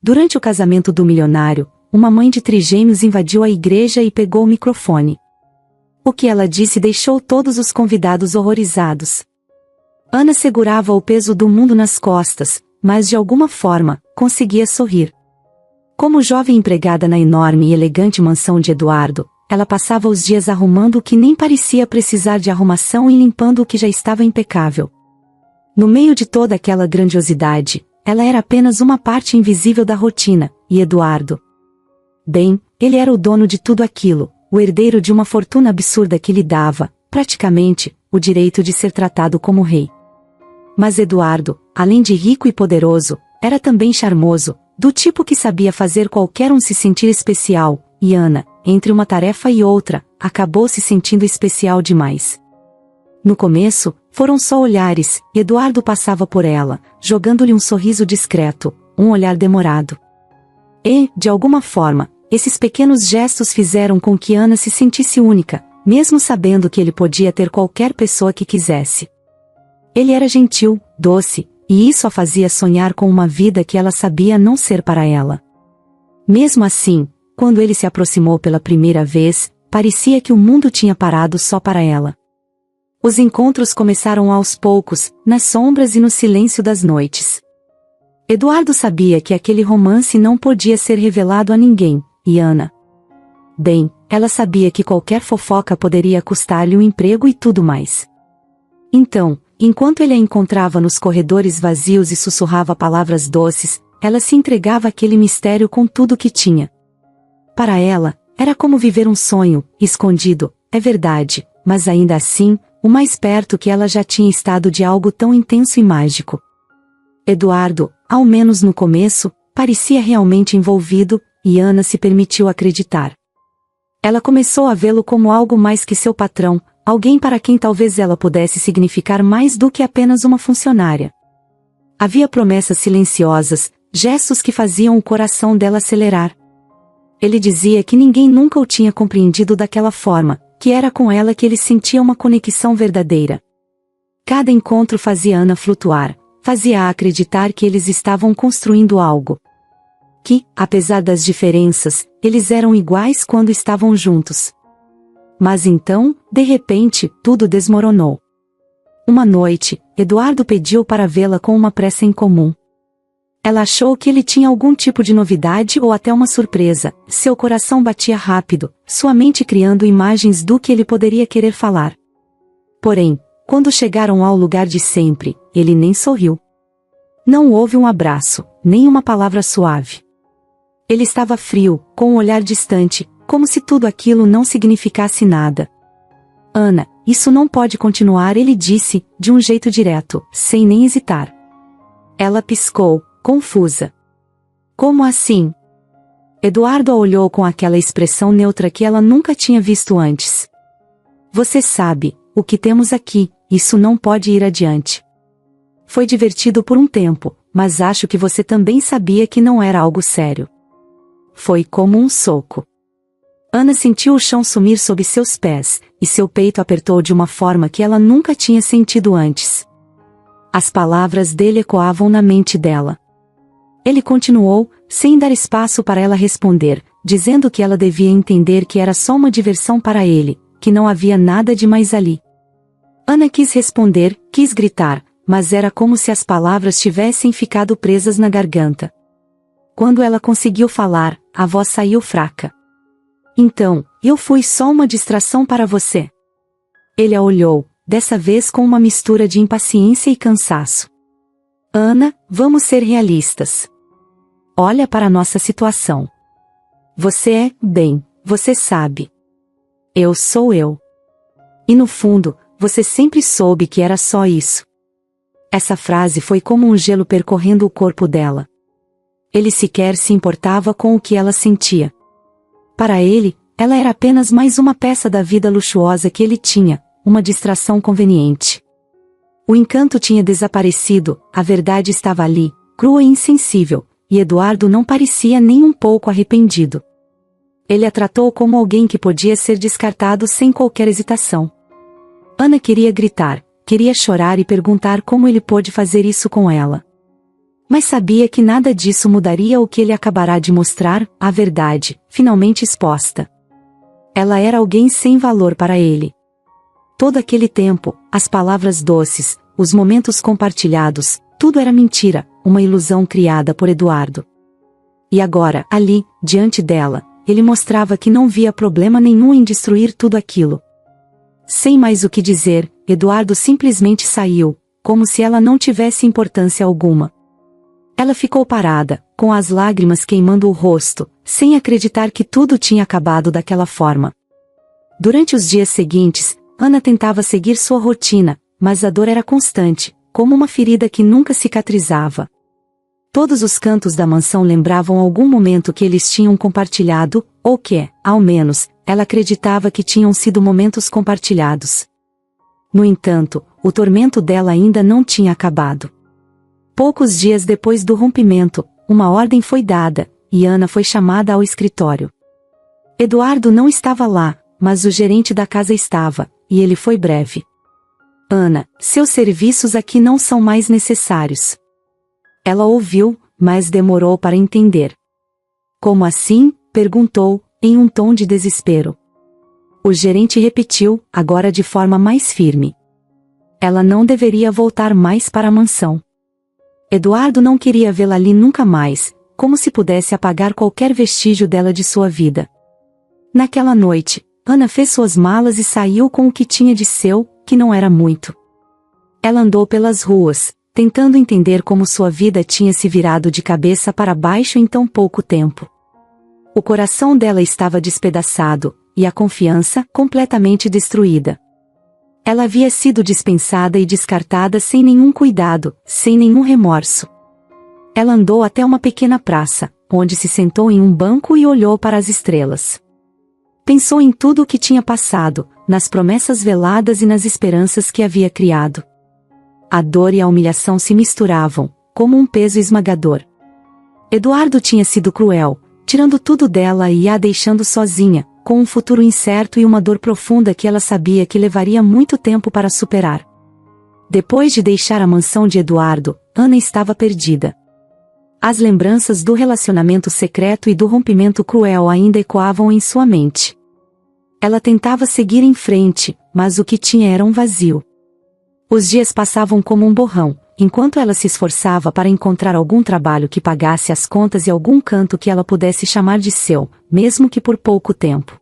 Durante o casamento do milionário, uma mãe de trigêmeos invadiu a igreja e pegou o microfone. O que ela disse deixou todos os convidados horrorizados. Ana segurava o peso do mundo nas costas, mas de alguma forma, conseguia sorrir. Como jovem empregada na enorme e elegante mansão de Eduardo, ela passava os dias arrumando o que nem parecia precisar de arrumação e limpando o que já estava impecável. No meio de toda aquela grandiosidade, ela era apenas uma parte invisível da rotina, e Eduardo? Bem, ele era o dono de tudo aquilo, o herdeiro de uma fortuna absurda que lhe dava, praticamente, o direito de ser tratado como rei. Mas Eduardo, além de rico e poderoso, era também charmoso, do tipo que sabia fazer qualquer um se sentir especial, e Ana, entre uma tarefa e outra, acabou se sentindo especial demais. No começo, foram só olhares, e Eduardo passava por ela, jogando-lhe um sorriso discreto, um olhar demorado. E, de alguma forma, esses pequenos gestos fizeram com que Ana se sentisse única, mesmo sabendo que ele podia ter qualquer pessoa que quisesse. Ele era gentil, doce, e isso a fazia sonhar com uma vida que ela sabia não ser para ela. Mesmo assim, quando ele se aproximou pela primeira vez, parecia que o mundo tinha parado só para ela. Os encontros começaram aos poucos, nas sombras e no silêncio das noites. Eduardo sabia que aquele romance não podia ser revelado a ninguém, e Ana? Bem, ela sabia que qualquer fofoca poderia custar-lhe o emprego e tudo mais. Então, enquanto ele a encontrava nos corredores vazios e sussurrava palavras doces, ela se entregava àquele mistério com tudo o que tinha. Para ela, era como viver um sonho, escondido, é verdade, mas ainda assim, o mais perto que ela já tinha estado de algo tão intenso e mágico. Eduardo, ao menos no começo, parecia realmente envolvido, e Ana se permitiu acreditar. Ela começou a vê-lo como algo mais que seu patrão, alguém para quem talvez ela pudesse significar mais do que apenas uma funcionária. Havia promessas silenciosas, gestos que faziam o coração dela acelerar. Ele dizia que ninguém nunca o tinha compreendido daquela forma, que era com ela que ele sentia uma conexão verdadeira. Cada encontro fazia Ana flutuar, fazia-a acreditar que eles estavam construindo algo. Que, apesar das diferenças, eles eram iguais quando estavam juntos. Mas então, de repente, tudo desmoronou. Uma noite, Eduardo pediu para vê-la com uma pressa incomum. Ela achou que ele tinha algum tipo de novidade ou até uma surpresa, seu coração batia rápido, sua mente criando imagens do que ele poderia querer falar. Porém, quando chegaram ao lugar de sempre, ele nem sorriu. Não houve um abraço, nem uma palavra suave. Ele estava frio, com um olhar distante, como se tudo aquilo não significasse nada. Ana, isso não pode continuar, ele disse, de um jeito direto, sem nem hesitar. Ela piscou, confusa. Como assim? Eduardo a olhou com aquela expressão neutra que ela nunca tinha visto antes. Você sabe, o que temos aqui, isso não pode ir adiante. Foi divertido por um tempo, mas acho que você também sabia que não era algo sério. Foi como um soco. Ana sentiu o chão sumir sob seus pés, e seu peito apertou de uma forma que ela nunca tinha sentido antes. As palavras dele ecoavam na mente dela. Ele continuou, sem dar espaço para ela responder, dizendo que ela devia entender que era só uma diversão para ele, que não havia nada de mais ali. Ana quis responder, quis gritar, mas era como se as palavras tivessem ficado presas na garganta. Quando ela conseguiu falar, a voz saiu fraca. Então, eu fui só uma distração para você. Ele a olhou, dessa vez com uma mistura de impaciência e cansaço. Ana, vamos ser realistas. Olha para nossa situação. Você é, bem, você sabe. Eu sou eu. E no fundo, você sempre soube que era só isso. Essa frase foi como um gelo percorrendo o corpo dela. Ele sequer se importava com o que ela sentia. Para ele, ela era apenas mais uma peça da vida luxuosa que ele tinha, uma distração conveniente. O encanto tinha desaparecido, a verdade estava ali, crua e insensível, e Eduardo não parecia nem um pouco arrependido. Ele a tratou como alguém que podia ser descartado sem qualquer hesitação. Ana queria gritar, queria chorar e perguntar como ele pôde fazer isso com ela. Mas sabia que nada disso mudaria o que ele acabará de mostrar, a verdade, finalmente exposta. Ela era alguém sem valor para ele. Todo aquele tempo, as palavras doces, os momentos compartilhados, tudo era mentira, uma ilusão criada por Eduardo. E agora, ali, diante dela, ele mostrava que não via problema nenhum em destruir tudo aquilo. Sem mais o que dizer, Eduardo simplesmente saiu, como se ela não tivesse importância alguma. Ela ficou parada, com as lágrimas queimando o rosto, sem acreditar que tudo tinha acabado daquela forma. Durante os dias seguintes, Ana tentava seguir sua rotina, mas a dor era constante, como uma ferida que nunca cicatrizava. Todos os cantos da mansão lembravam algum momento que eles tinham compartilhado, ou que, ao menos, ela acreditava que tinham sido momentos compartilhados. No entanto, o tormento dela ainda não tinha acabado. Poucos dias depois do rompimento, uma ordem foi dada, e Ana foi chamada ao escritório. Eduardo não estava lá, mas o gerente da casa estava, e ele foi breve. Ana, seus serviços aqui não são mais necessários. Ela ouviu, mas demorou para entender. Como assim? Perguntou, em um tom de desespero. O gerente repetiu, agora de forma mais firme. Ela não deveria voltar mais para a mansão. Eduardo não queria vê-la ali nunca mais, como se pudesse apagar qualquer vestígio dela de sua vida. Naquela noite, Ana fez suas malas e saiu com o que tinha de seu, que não era muito. Ela andou pelas ruas, tentando entender como sua vida tinha se virado de cabeça para baixo em tão pouco tempo. O coração dela estava despedaçado, e a confiança completamente destruída. Ela havia sido dispensada e descartada sem nenhum cuidado, sem nenhum remorso. Ela andou até uma pequena praça, onde se sentou em um banco e olhou para as estrelas. Pensou em tudo o que tinha passado, nas promessas veladas e nas esperanças que havia criado. A dor e a humilhação se misturavam, como um peso esmagador. Eduardo tinha sido cruel, tirando tudo dela e a deixando sozinha, com um futuro incerto e uma dor profunda que ela sabia que levaria muito tempo para superar. Depois de deixar a mansão de Eduardo, Ana estava perdida. As lembranças do relacionamento secreto e do rompimento cruel ainda ecoavam em sua mente. Ela tentava seguir em frente, mas o que tinha era um vazio. Os dias passavam como um borrão, enquanto ela se esforçava para encontrar algum trabalho que pagasse as contas e algum canto que ela pudesse chamar de seu, mesmo que por pouco tempo.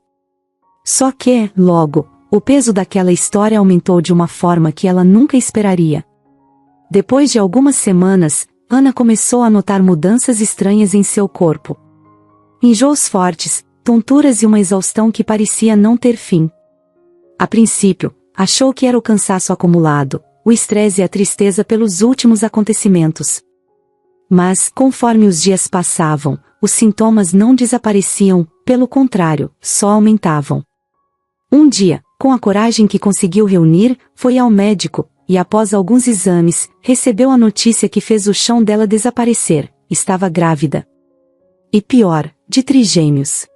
Só que, logo, o peso daquela história aumentou de uma forma que ela nunca esperaria. Depois de algumas semanas, Ana começou a notar mudanças estranhas em seu corpo. Enjoos fortes, tonturas e uma exaustão que parecia não ter fim. A princípio, achou que era o cansaço acumulado, o estresse e a tristeza pelos últimos acontecimentos. Mas, conforme os dias passavam, os sintomas não desapareciam, pelo contrário, só aumentavam. Um dia, com a coragem que conseguiu reunir, foi ao médico, e após alguns exames, recebeu a notícia que fez o chão dela desaparecer: estava grávida. E pior, de trigêmeos.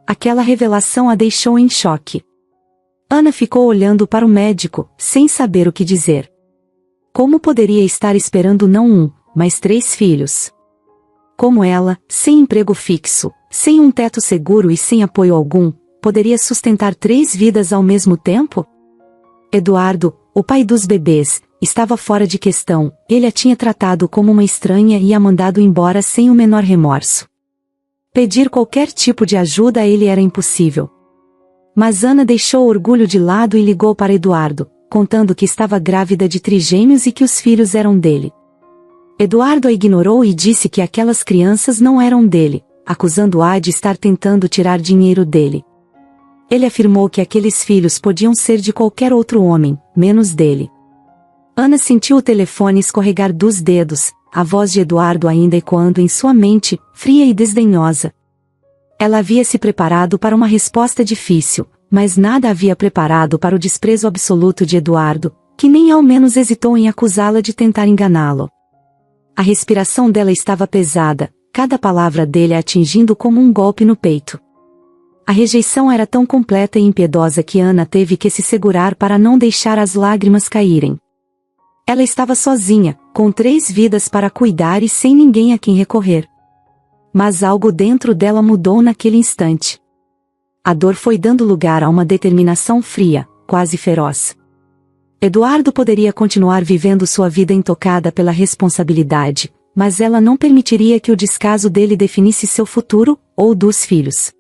Aquela revelação a deixou em choque. Ana ficou olhando para o médico, sem saber o que dizer. Como poderia estar esperando não um, mas 3 filhos? Como ela, sem emprego fixo, sem um teto seguro e sem apoio algum, poderia sustentar 3 vidas ao mesmo tempo? Eduardo, o pai dos bebês, estava fora de questão, ele a tinha tratado como uma estranha e a mandado embora sem o menor remorso. Pedir qualquer tipo de ajuda a ele era impossível. Mas Ana deixou o orgulho de lado e ligou para Eduardo, contando que estava grávida de trigêmeos e que os filhos eram dele. Eduardo a ignorou e disse que aquelas crianças não eram dele, acusando-a de estar tentando tirar dinheiro dele. Ele afirmou que aqueles filhos podiam ser de qualquer outro homem, menos dele. Ana sentiu o telefone escorregar dos dedos, a voz de Eduardo ainda ecoando em sua mente, fria e desdenhosa. Ela havia se preparado para uma resposta difícil, mas nada havia preparado para o desprezo absoluto de Eduardo, que nem ao menos hesitou em acusá-la de tentar enganá-lo. A respiração dela estava pesada, cada palavra dele a atingindo como um golpe no peito. A rejeição era tão completa e impiedosa que Ana teve que se segurar para não deixar as lágrimas caírem. Ela estava sozinha, com 3 vidas para cuidar e sem ninguém a quem recorrer. Mas algo dentro dela mudou naquele instante. A dor foi dando lugar a uma determinação fria, quase feroz. Eduardo poderia continuar vivendo sua vida intocada pela responsabilidade, mas ela não permitiria que o descaso dele definisse seu futuro, ou dos filhos.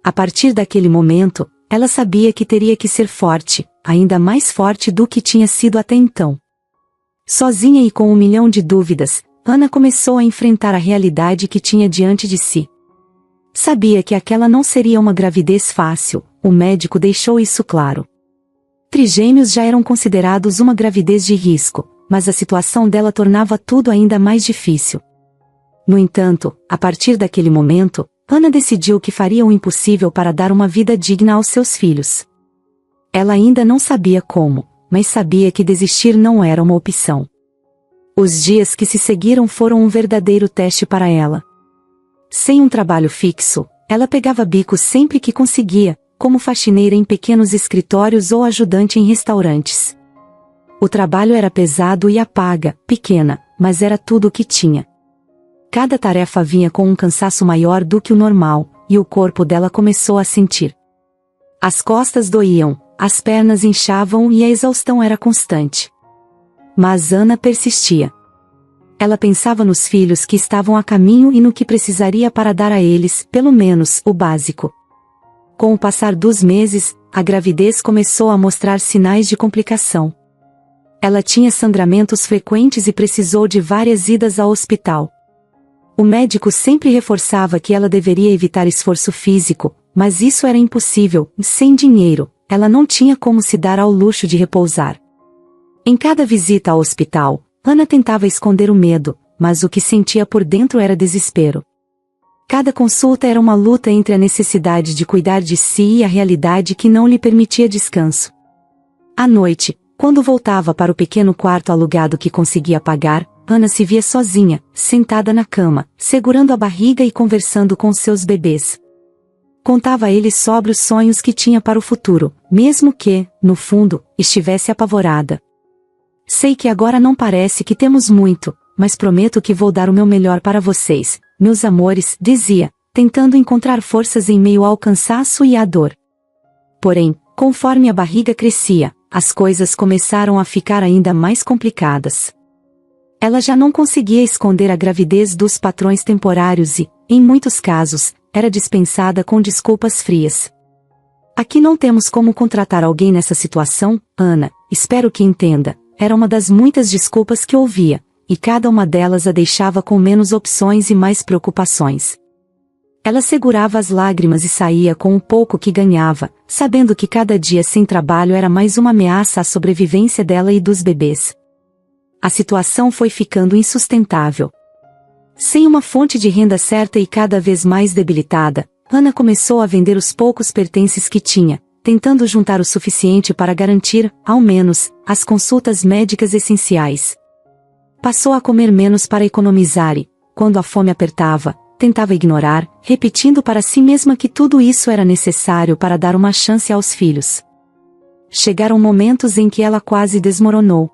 A partir daquele momento, ela sabia que teria que ser forte, ainda mais forte do que tinha sido até então. Sozinha e com 1 milhão de dúvidas, Ana começou a enfrentar a realidade que tinha diante de si. Sabia que aquela não seria uma gravidez fácil, o médico deixou isso claro. Trigêmeos já eram considerados uma gravidez de risco, mas a situação dela tornava tudo ainda mais difícil. No entanto, a partir daquele momento, Ana decidiu que faria o impossível para dar uma vida digna aos seus filhos. Ela ainda não sabia como, mas sabia que desistir não era uma opção. Os dias que se seguiram foram um verdadeiro teste para ela. Sem um trabalho fixo, ela pegava bicos sempre que conseguia, como faxineira em pequenos escritórios ou ajudante em restaurantes. O trabalho era pesado e a paga, pequena, mas era tudo o que tinha. Cada tarefa vinha com um cansaço maior do que o normal, e o corpo dela começou a sentir. As costas doíam, as pernas inchavam e a exaustão era constante. Mas Ana persistia. Ela pensava nos filhos que estavam a caminho e no que precisaria para dar a eles, pelo menos, o básico. Com o passar dos meses, a gravidez começou a mostrar sinais de complicação. Ela tinha sangramentos frequentes e precisou de várias idas ao hospital. O médico sempre reforçava que ela deveria evitar esforço físico, mas isso era impossível, sem dinheiro, ela não tinha como se dar ao luxo de repousar. Em cada visita ao hospital, Ana tentava esconder o medo, mas o que sentia por dentro era desespero. Cada consulta era uma luta entre a necessidade de cuidar de si e a realidade que não lhe permitia descanso. À noite, quando voltava para o pequeno quarto alugado que conseguia pagar, Ana se via sozinha, sentada na cama, segurando a barriga e conversando com seus bebês. Contava a eles sobre os sonhos que tinha para o futuro, mesmo que, no fundo, estivesse apavorada. Sei que agora não parece que temos muito, mas prometo que vou dar o meu melhor para vocês, meus amores, dizia, tentando encontrar forças em meio ao cansaço e à dor. Porém, conforme a barriga crescia, as coisas começaram a ficar ainda mais complicadas. Ela já não conseguia esconder a gravidez dos patrões temporários e, em muitos casos, era dispensada com desculpas frias. Aqui não temos como contratar alguém nessa situação, Ana, espero que entenda, era uma das muitas desculpas que ouvia, e cada uma delas a deixava com menos opções e mais preocupações. Ela segurava as lágrimas e saía com o pouco que ganhava, sabendo que cada dia sem trabalho era mais uma ameaça à sobrevivência dela e dos bebês. A situação foi ficando insustentável. Sem uma fonte de renda certa e cada vez mais debilitada, Ana começou a vender os poucos pertences que tinha, tentando juntar o suficiente para garantir, ao menos, as consultas médicas essenciais. Passou a comer menos para economizar e, quando a fome apertava, tentava ignorar, repetindo para si mesma que tudo isso era necessário para dar uma chance aos filhos. Chegaram momentos em que ela quase desmoronou.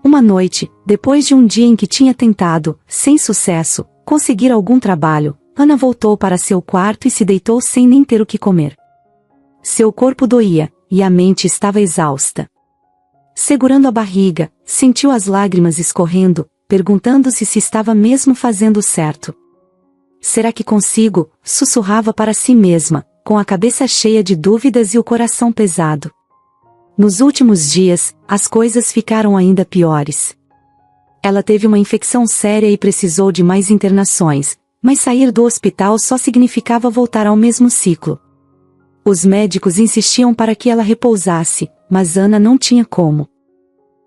Uma noite, depois de um dia em que tinha tentado, sem sucesso, conseguir algum trabalho, Ana voltou para seu quarto e se deitou sem nem ter o que comer. Seu corpo doía, e a mente estava exausta. Segurando a barriga, sentiu as lágrimas escorrendo, perguntando-se se estava mesmo fazendo certo. Será que consigo? Sussurrava para si mesma, com a cabeça cheia de dúvidas e o coração pesado. Nos últimos dias, as coisas ficaram ainda piores. Ela teve uma infecção séria e precisou de mais internações, mas sair do hospital só significava voltar ao mesmo ciclo. Os médicos insistiam para que ela repousasse, mas Ana não tinha como.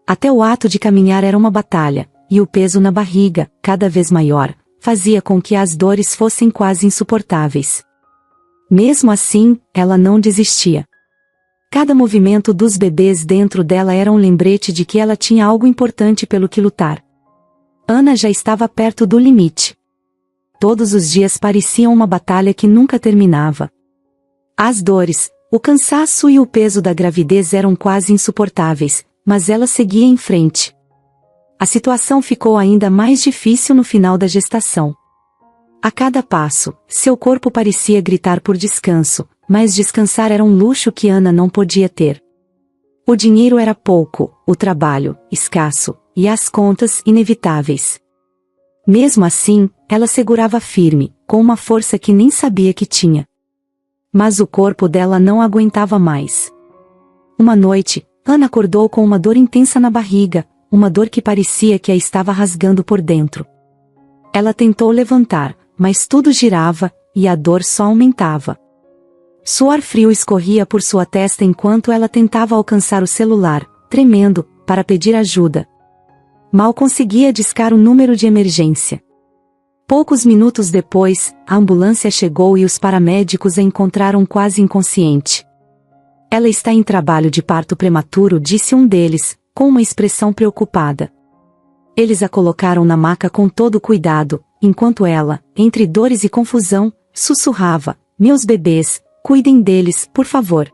Até o ato de caminhar era uma batalha, e o peso na barriga, cada vez maior, fazia com que as dores fossem quase insuportáveis. Mesmo assim, ela não desistia. Cada movimento dos bebês dentro dela era um lembrete de que ela tinha algo importante pelo que lutar. Ana já estava perto do limite. Todos os dias pareciam uma batalha que nunca terminava. As dores, o cansaço e o peso da gravidez eram quase insuportáveis, mas ela seguia em frente. A situação ficou ainda mais difícil no final da gestação. A cada passo, seu corpo parecia gritar por descanso, mas descansar era um luxo que Ana não podia ter. O dinheiro era pouco, o trabalho, escasso, e as contas, inevitáveis. Mesmo assim, ela segurava firme, com uma força que nem sabia que tinha. Mas o corpo dela não aguentava mais. Uma noite, Ana acordou com uma dor intensa na barriga, uma dor que parecia que a estava rasgando por dentro. Ela tentou levantar, mas tudo girava, e a dor só aumentava. Suor frio escorria por sua testa enquanto ela tentava alcançar o celular, tremendo, para pedir ajuda. Mal conseguia discar o número de emergência. Poucos minutos depois, a ambulância chegou e os paramédicos a encontraram quase inconsciente. Ela está em trabalho de parto prematuro, disse um deles, com uma expressão preocupada. Eles a colocaram na maca com todo cuidado, enquanto ela, entre dores e confusão, sussurrava: "Meus bebês, cuidem deles, por favor."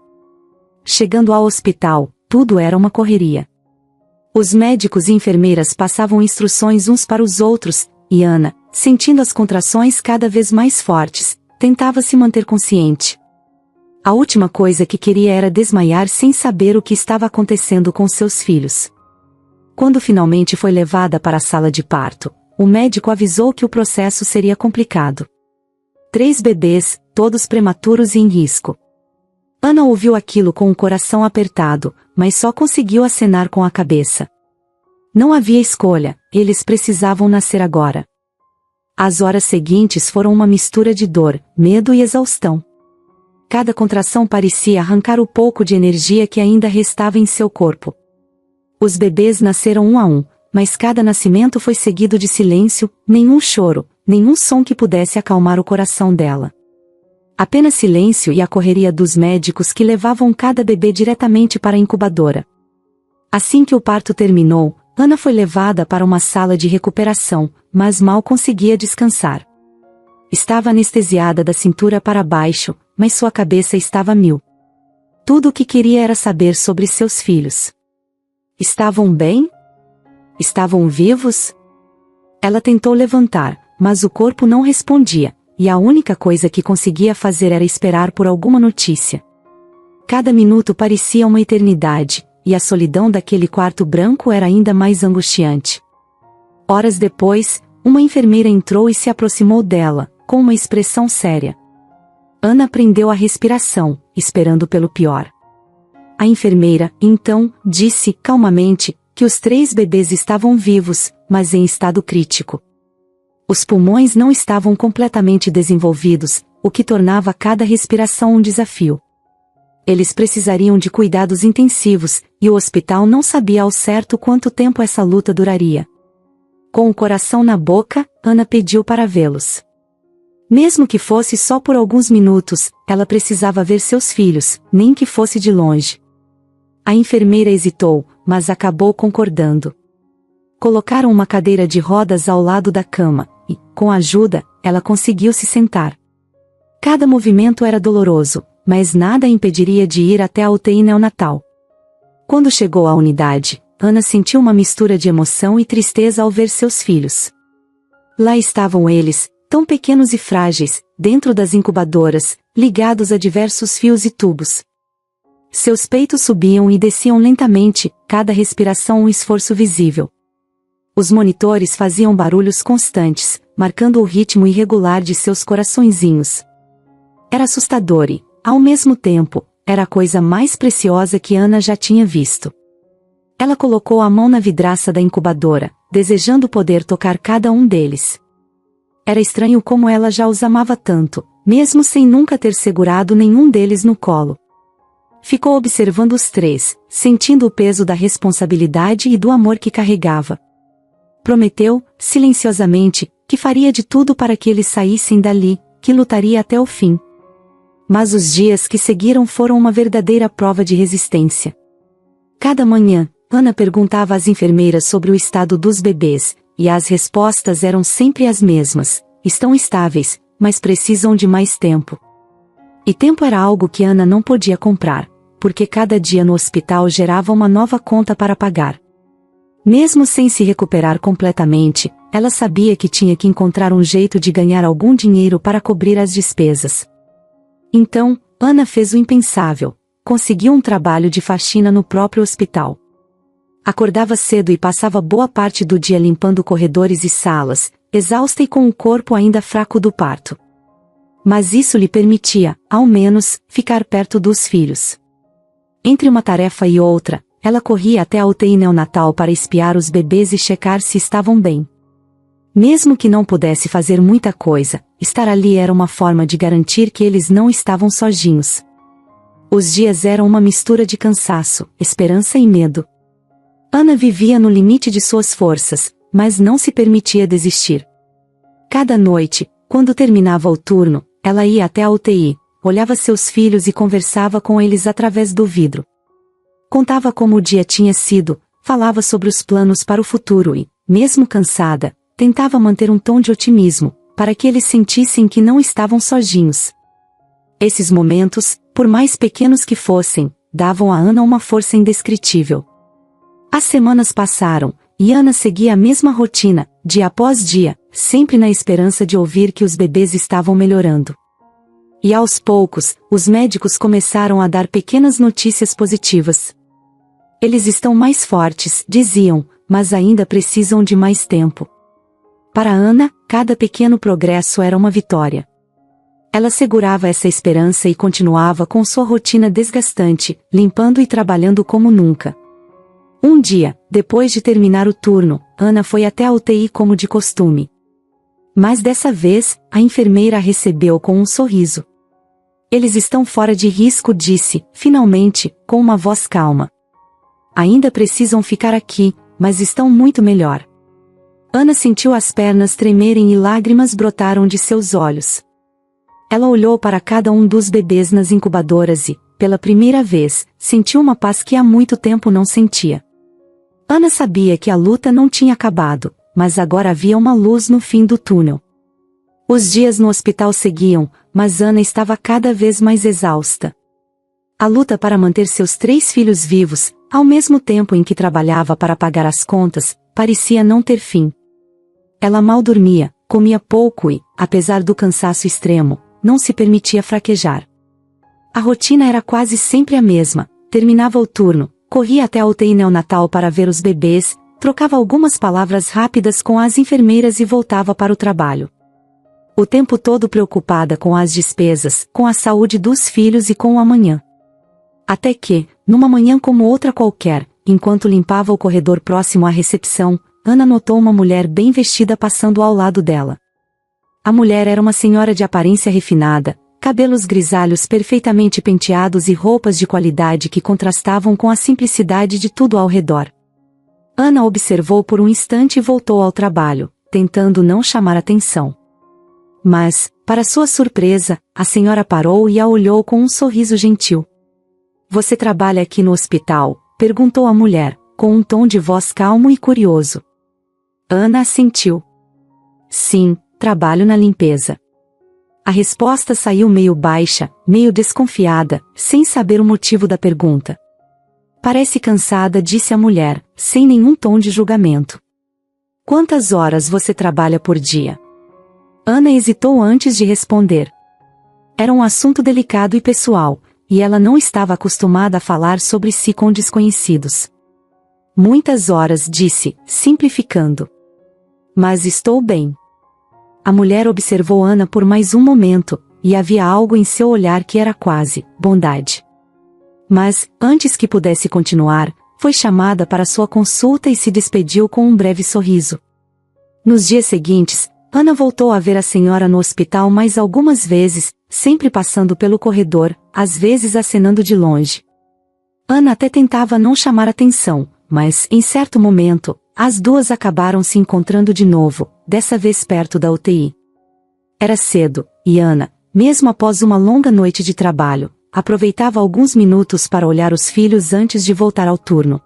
Chegando ao hospital, tudo era uma correria. Os médicos e enfermeiras passavam instruções uns para os outros, e Ana, sentindo as contrações cada vez mais fortes, tentava se manter consciente. A última coisa que queria era desmaiar sem saber o que estava acontecendo com seus filhos. Quando finalmente foi levada para a sala de parto, o médico avisou que o processo seria complicado. 3 bebês, todos prematuros e em risco. Ana ouviu aquilo com o coração apertado, mas só conseguiu acenar com a cabeça. Não havia escolha, eles precisavam nascer agora. As horas seguintes foram uma mistura de dor, medo e exaustão. Cada contração parecia arrancar o pouco de energia que ainda restava em seu corpo. Os bebês nasceram um a um, mas cada nascimento foi seguido de silêncio, nenhum choro, nenhum som que pudesse acalmar o coração dela. Apenas silêncio e a correria dos médicos que levavam cada bebê diretamente para a incubadora. Assim que o parto terminou, Ana foi levada para uma sala de recuperação, mas mal conseguia descansar. Estava anestesiada da cintura para baixo, mas sua cabeça estava a mil. Tudo o que queria era saber sobre seus filhos. Estavam bem? Estavam vivos? Ela tentou levantar, mas o corpo não respondia, e a única coisa que conseguia fazer era esperar por alguma notícia. Cada minuto parecia uma eternidade, e a solidão daquele quarto branco era ainda mais angustiante. Horas depois, uma enfermeira entrou e se aproximou dela, com uma expressão séria. Ana prendeu a respiração, esperando pelo pior. A enfermeira, então, disse, calmamente, que os 3 bebês estavam vivos, mas em estado crítico. Os pulmões não estavam completamente desenvolvidos, o que tornava cada respiração um desafio. Eles precisariam de cuidados intensivos, e o hospital não sabia ao certo quanto tempo essa luta duraria. Com o coração na boca, Ana pediu para vê-los. Mesmo que fosse só por alguns minutos, ela precisava ver seus filhos, nem que fosse de longe. A enfermeira hesitou, mas acabou concordando. Colocaram uma cadeira de rodas ao lado da cama, e, com ajuda, ela conseguiu se sentar. Cada movimento era doloroso, mas nada a impediria de ir até a UTI neonatal. Quando chegou à unidade, Ana sentiu uma mistura de emoção e tristeza ao ver seus filhos. Lá estavam eles, tão pequenos e frágeis, dentro das incubadoras, ligados a diversos fios e tubos. Seus peitos subiam e desciam lentamente, cada respiração um esforço visível. Os monitores faziam barulhos constantes, marcando o ritmo irregular de seus coraçõezinhos. Era assustador e, ao mesmo tempo, era a coisa mais preciosa que Ana já tinha visto. Ela colocou a mão na vidraça da incubadora, desejando poder tocar cada um deles. Era estranho como ela já os amava tanto, mesmo sem nunca ter segurado nenhum deles no colo. Ficou observando os 3, sentindo o peso da responsabilidade e do amor que carregava. Prometeu, silenciosamente, que faria de tudo para que eles saíssem dali, que lutaria até o fim. Mas os dias que seguiram foram uma verdadeira prova de resistência. Cada manhã, Ana perguntava às enfermeiras sobre o estado dos bebês, e as respostas eram sempre as mesmas: estão estáveis, mas precisam de mais tempo. E tempo era algo que Ana não podia comprar, porque cada dia no hospital gerava uma nova conta para pagar. Mesmo sem se recuperar completamente, ela sabia que tinha que encontrar um jeito de ganhar algum dinheiro para cobrir as despesas. Então, Ana fez o impensável. Conseguiu um trabalho de faxina no próprio hospital. Acordava cedo e passava boa parte do dia limpando corredores e salas, exausta e com o corpo ainda fraco do parto. Mas isso lhe permitia, ao menos, ficar perto dos filhos. Entre uma tarefa e outra, ela corria até a UTI neonatal para espiar os bebês e checar se estavam bem. Mesmo que não pudesse fazer muita coisa, estar ali era uma forma de garantir que eles não estavam sozinhos. Os dias eram uma mistura de cansaço, esperança e medo. Ana vivia no limite de suas forças, mas não se permitia desistir. Cada noite, quando terminava o turno, ela ia até a UTI, olhava seus filhos e conversava com eles através do vidro. Contava como o dia tinha sido, falava sobre os planos para o futuro e, mesmo cansada, tentava manter um tom de otimismo, para que eles sentissem que não estavam sozinhos. Esses momentos, por mais pequenos que fossem, davam a Ana uma força indescritível. As semanas passaram, e Ana seguia a mesma rotina, dia após dia, sempre na esperança de ouvir que os bebês estavam melhorando. E aos poucos, os médicos começaram a dar pequenas notícias positivas. Eles estão mais fortes, diziam, mas ainda precisam de mais tempo. Para Ana, cada pequeno progresso era uma vitória. Ela segurava essa esperança e continuava com sua rotina desgastante, limpando e trabalhando como nunca. Um dia, depois de terminar o turno, Ana foi até a UTI como de costume. Mas dessa vez, a enfermeira a recebeu com um sorriso. Eles estão fora de risco, disse, finalmente, com uma voz calma. Ainda precisam ficar aqui, mas estão muito melhor. Ana sentiu as pernas tremerem e lágrimas brotaram de seus olhos. Ela olhou para cada um dos bebês nas incubadoras e, pela primeira vez, sentiu uma paz que há muito tempo não sentia. Ana sabia que a luta não tinha acabado, mas agora havia uma luz no fim do túnel. Os dias no hospital seguiam, mas Ana estava cada vez mais exausta. A luta para manter seus 3 filhos vivos, ao mesmo tempo em que trabalhava para pagar as contas, parecia não ter fim. Ela mal dormia, comia pouco e, apesar do cansaço extremo, não se permitia fraquejar. A rotina era quase sempre a mesma, terminava o turno, corria até a UTI neonatal para ver os bebês, trocava algumas palavras rápidas com as enfermeiras e voltava para o trabalho. O tempo todo preocupada com as despesas, com a saúde dos filhos e com o amanhã. Até que, numa manhã como outra qualquer, enquanto limpava o corredor próximo à recepção, Ana notou uma mulher bem vestida passando ao lado dela. A mulher era uma senhora de aparência refinada, cabelos grisalhos perfeitamente penteados e roupas de qualidade que contrastavam com a simplicidade de tudo ao redor. Ana observou por um instante e voltou ao trabalho, tentando não chamar atenção. Mas, para sua surpresa, a senhora parou e a olhou com um sorriso gentil. "Você trabalha aqui no hospital?", perguntou a mulher, com um tom de voz calmo e curioso. Ana assentiu. "Sim, trabalho na limpeza." A resposta saiu meio baixa, meio desconfiada, sem saber o motivo da pergunta. "Parece cansada", disse a mulher, sem nenhum tom de julgamento. "Quantas horas você trabalha por dia?" Ana hesitou antes de responder. Era um assunto delicado e pessoal, e ela não estava acostumada a falar sobre si com desconhecidos. "Muitas horas", disse, simplificando. "Mas estou bem." A mulher observou Ana por mais um momento, e havia algo em seu olhar que era quase bondade. Mas, antes que pudesse continuar, foi chamada para sua consulta e se despediu com um breve sorriso. Nos dias seguintes, Ana voltou a ver a senhora no hospital mais algumas vezes, sempre passando pelo corredor, às vezes acenando de longe. Ana até tentava não chamar atenção, mas, em certo momento, as duas acabaram se encontrando de novo, dessa vez perto da UTI. Era cedo, e Ana, mesmo após uma longa noite de trabalho, aproveitava alguns minutos para olhar os filhos antes de voltar ao turno.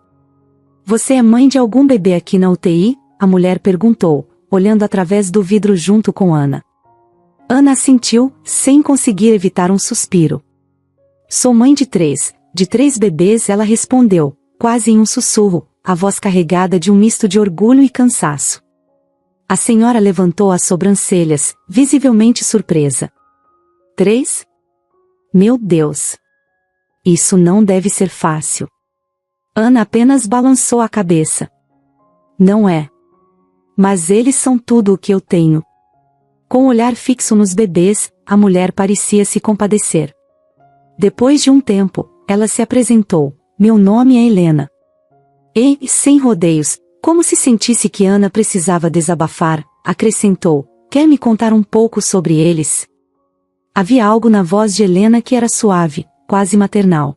"Você é mãe de algum bebê aqui na UTI?", a mulher perguntou, olhando através do vidro junto com Ana. Ana assentiu, sem conseguir evitar um suspiro. "Sou mãe de três bebês", ela respondeu, quase em um sussurro, a voz carregada de um misto de orgulho e cansaço. A senhora levantou as sobrancelhas, visivelmente surpresa. 3? Meu Deus! Isso não deve ser fácil. Ana apenas balançou a cabeça. Não é. Mas eles são tudo o que eu tenho. Com o olhar fixo nos bebês, a mulher parecia se compadecer. Depois de um tempo, ela se apresentou. Meu nome é Helena. E, sem rodeios, como se sentisse que Ana precisava desabafar, acrescentou, quer me contar um pouco sobre eles? Havia algo na voz de Helena que era suave, quase maternal.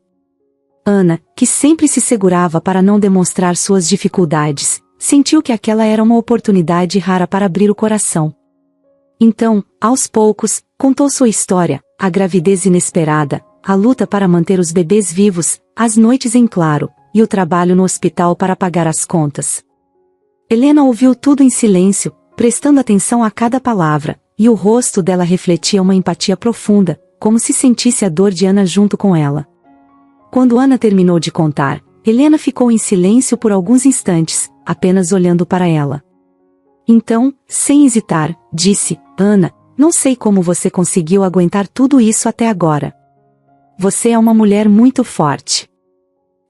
Ana, que sempre se segurava para não demonstrar suas dificuldades, sentiu que aquela era uma oportunidade rara para abrir o coração. Então, aos poucos, contou sua história, a gravidez inesperada, a luta para manter os bebês vivos, as noites em claro, e o trabalho no hospital para pagar as contas. Helena ouviu tudo em silêncio, prestando atenção a cada palavra, e o rosto dela refletia uma empatia profunda, como se sentisse a dor de Ana junto com ela. Quando Ana terminou de contar, Helena ficou em silêncio por alguns instantes, apenas olhando para ela. Então, sem hesitar, disse, Ana, não sei como você conseguiu aguentar tudo isso até agora. Você é uma mulher muito forte.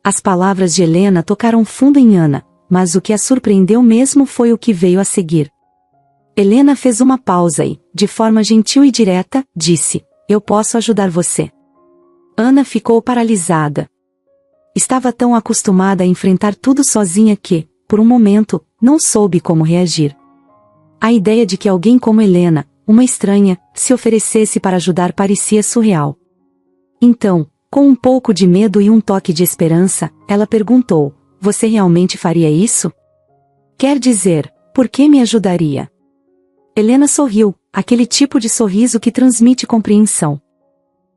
As palavras de Helena tocaram fundo em Ana, mas o que a surpreendeu mesmo foi o que veio a seguir. Helena fez uma pausa e, de forma gentil e direta, disse, eu posso ajudar você. Ana ficou paralisada. Estava tão acostumada a enfrentar tudo sozinha que, por um momento, não soube como reagir. A ideia de que alguém como Helena, uma estranha, se oferecesse para ajudar parecia surreal. Então, com um pouco de medo e um toque de esperança, ela perguntou, você realmente faria isso? Quer dizer, por que me ajudaria? Helena sorriu, aquele tipo de sorriso que transmite compreensão.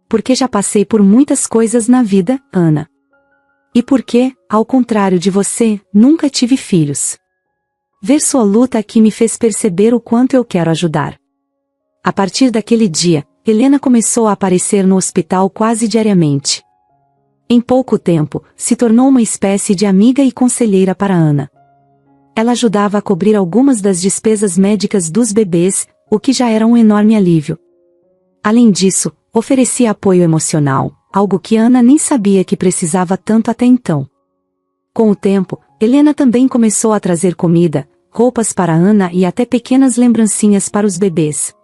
Porque já passei por muitas coisas na vida, Ana. E porque, ao contrário de você, nunca tive filhos. Ver sua luta aqui me fez perceber o quanto eu quero ajudar. A partir daquele dia, Helena começou a aparecer no hospital quase diariamente. Em pouco tempo, se tornou uma espécie de amiga e conselheira para Ana. Ela ajudava a cobrir algumas das despesas médicas dos bebês, o que já era um enorme alívio. Além disso, oferecia apoio emocional, algo que Ana nem sabia que precisava tanto até então. Com o tempo, Helena também começou a trazer comida, roupas para Ana e até pequenas lembrancinhas para os bebês.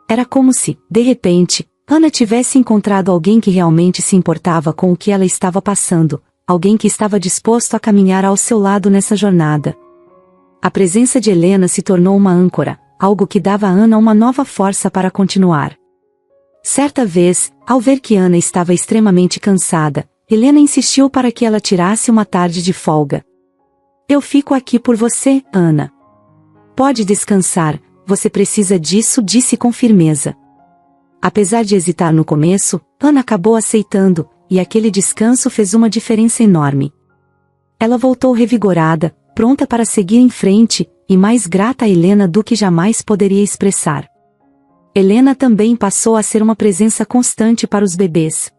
Era como se, de repente, Ana tivesse encontrado alguém que realmente se importava com o que ela estava passando, alguém que estava disposto a caminhar ao seu lado nessa jornada. A presença de Helena se tornou uma âncora, algo que dava a Ana uma nova força para continuar. Certa vez, ao ver que Ana estava extremamente cansada, Helena insistiu para que ela tirasse uma tarde de folga. Eu fico aqui por você, Ana. Pode descansar, você precisa disso, disse com firmeza. Apesar de hesitar no começo, Ana acabou aceitando, e aquele descanso fez uma diferença enorme. Ela voltou revigorada, pronta para seguir em frente, e mais grata a Helena do que jamais poderia expressar. Helena também passou a ser uma presença constante para os bebês.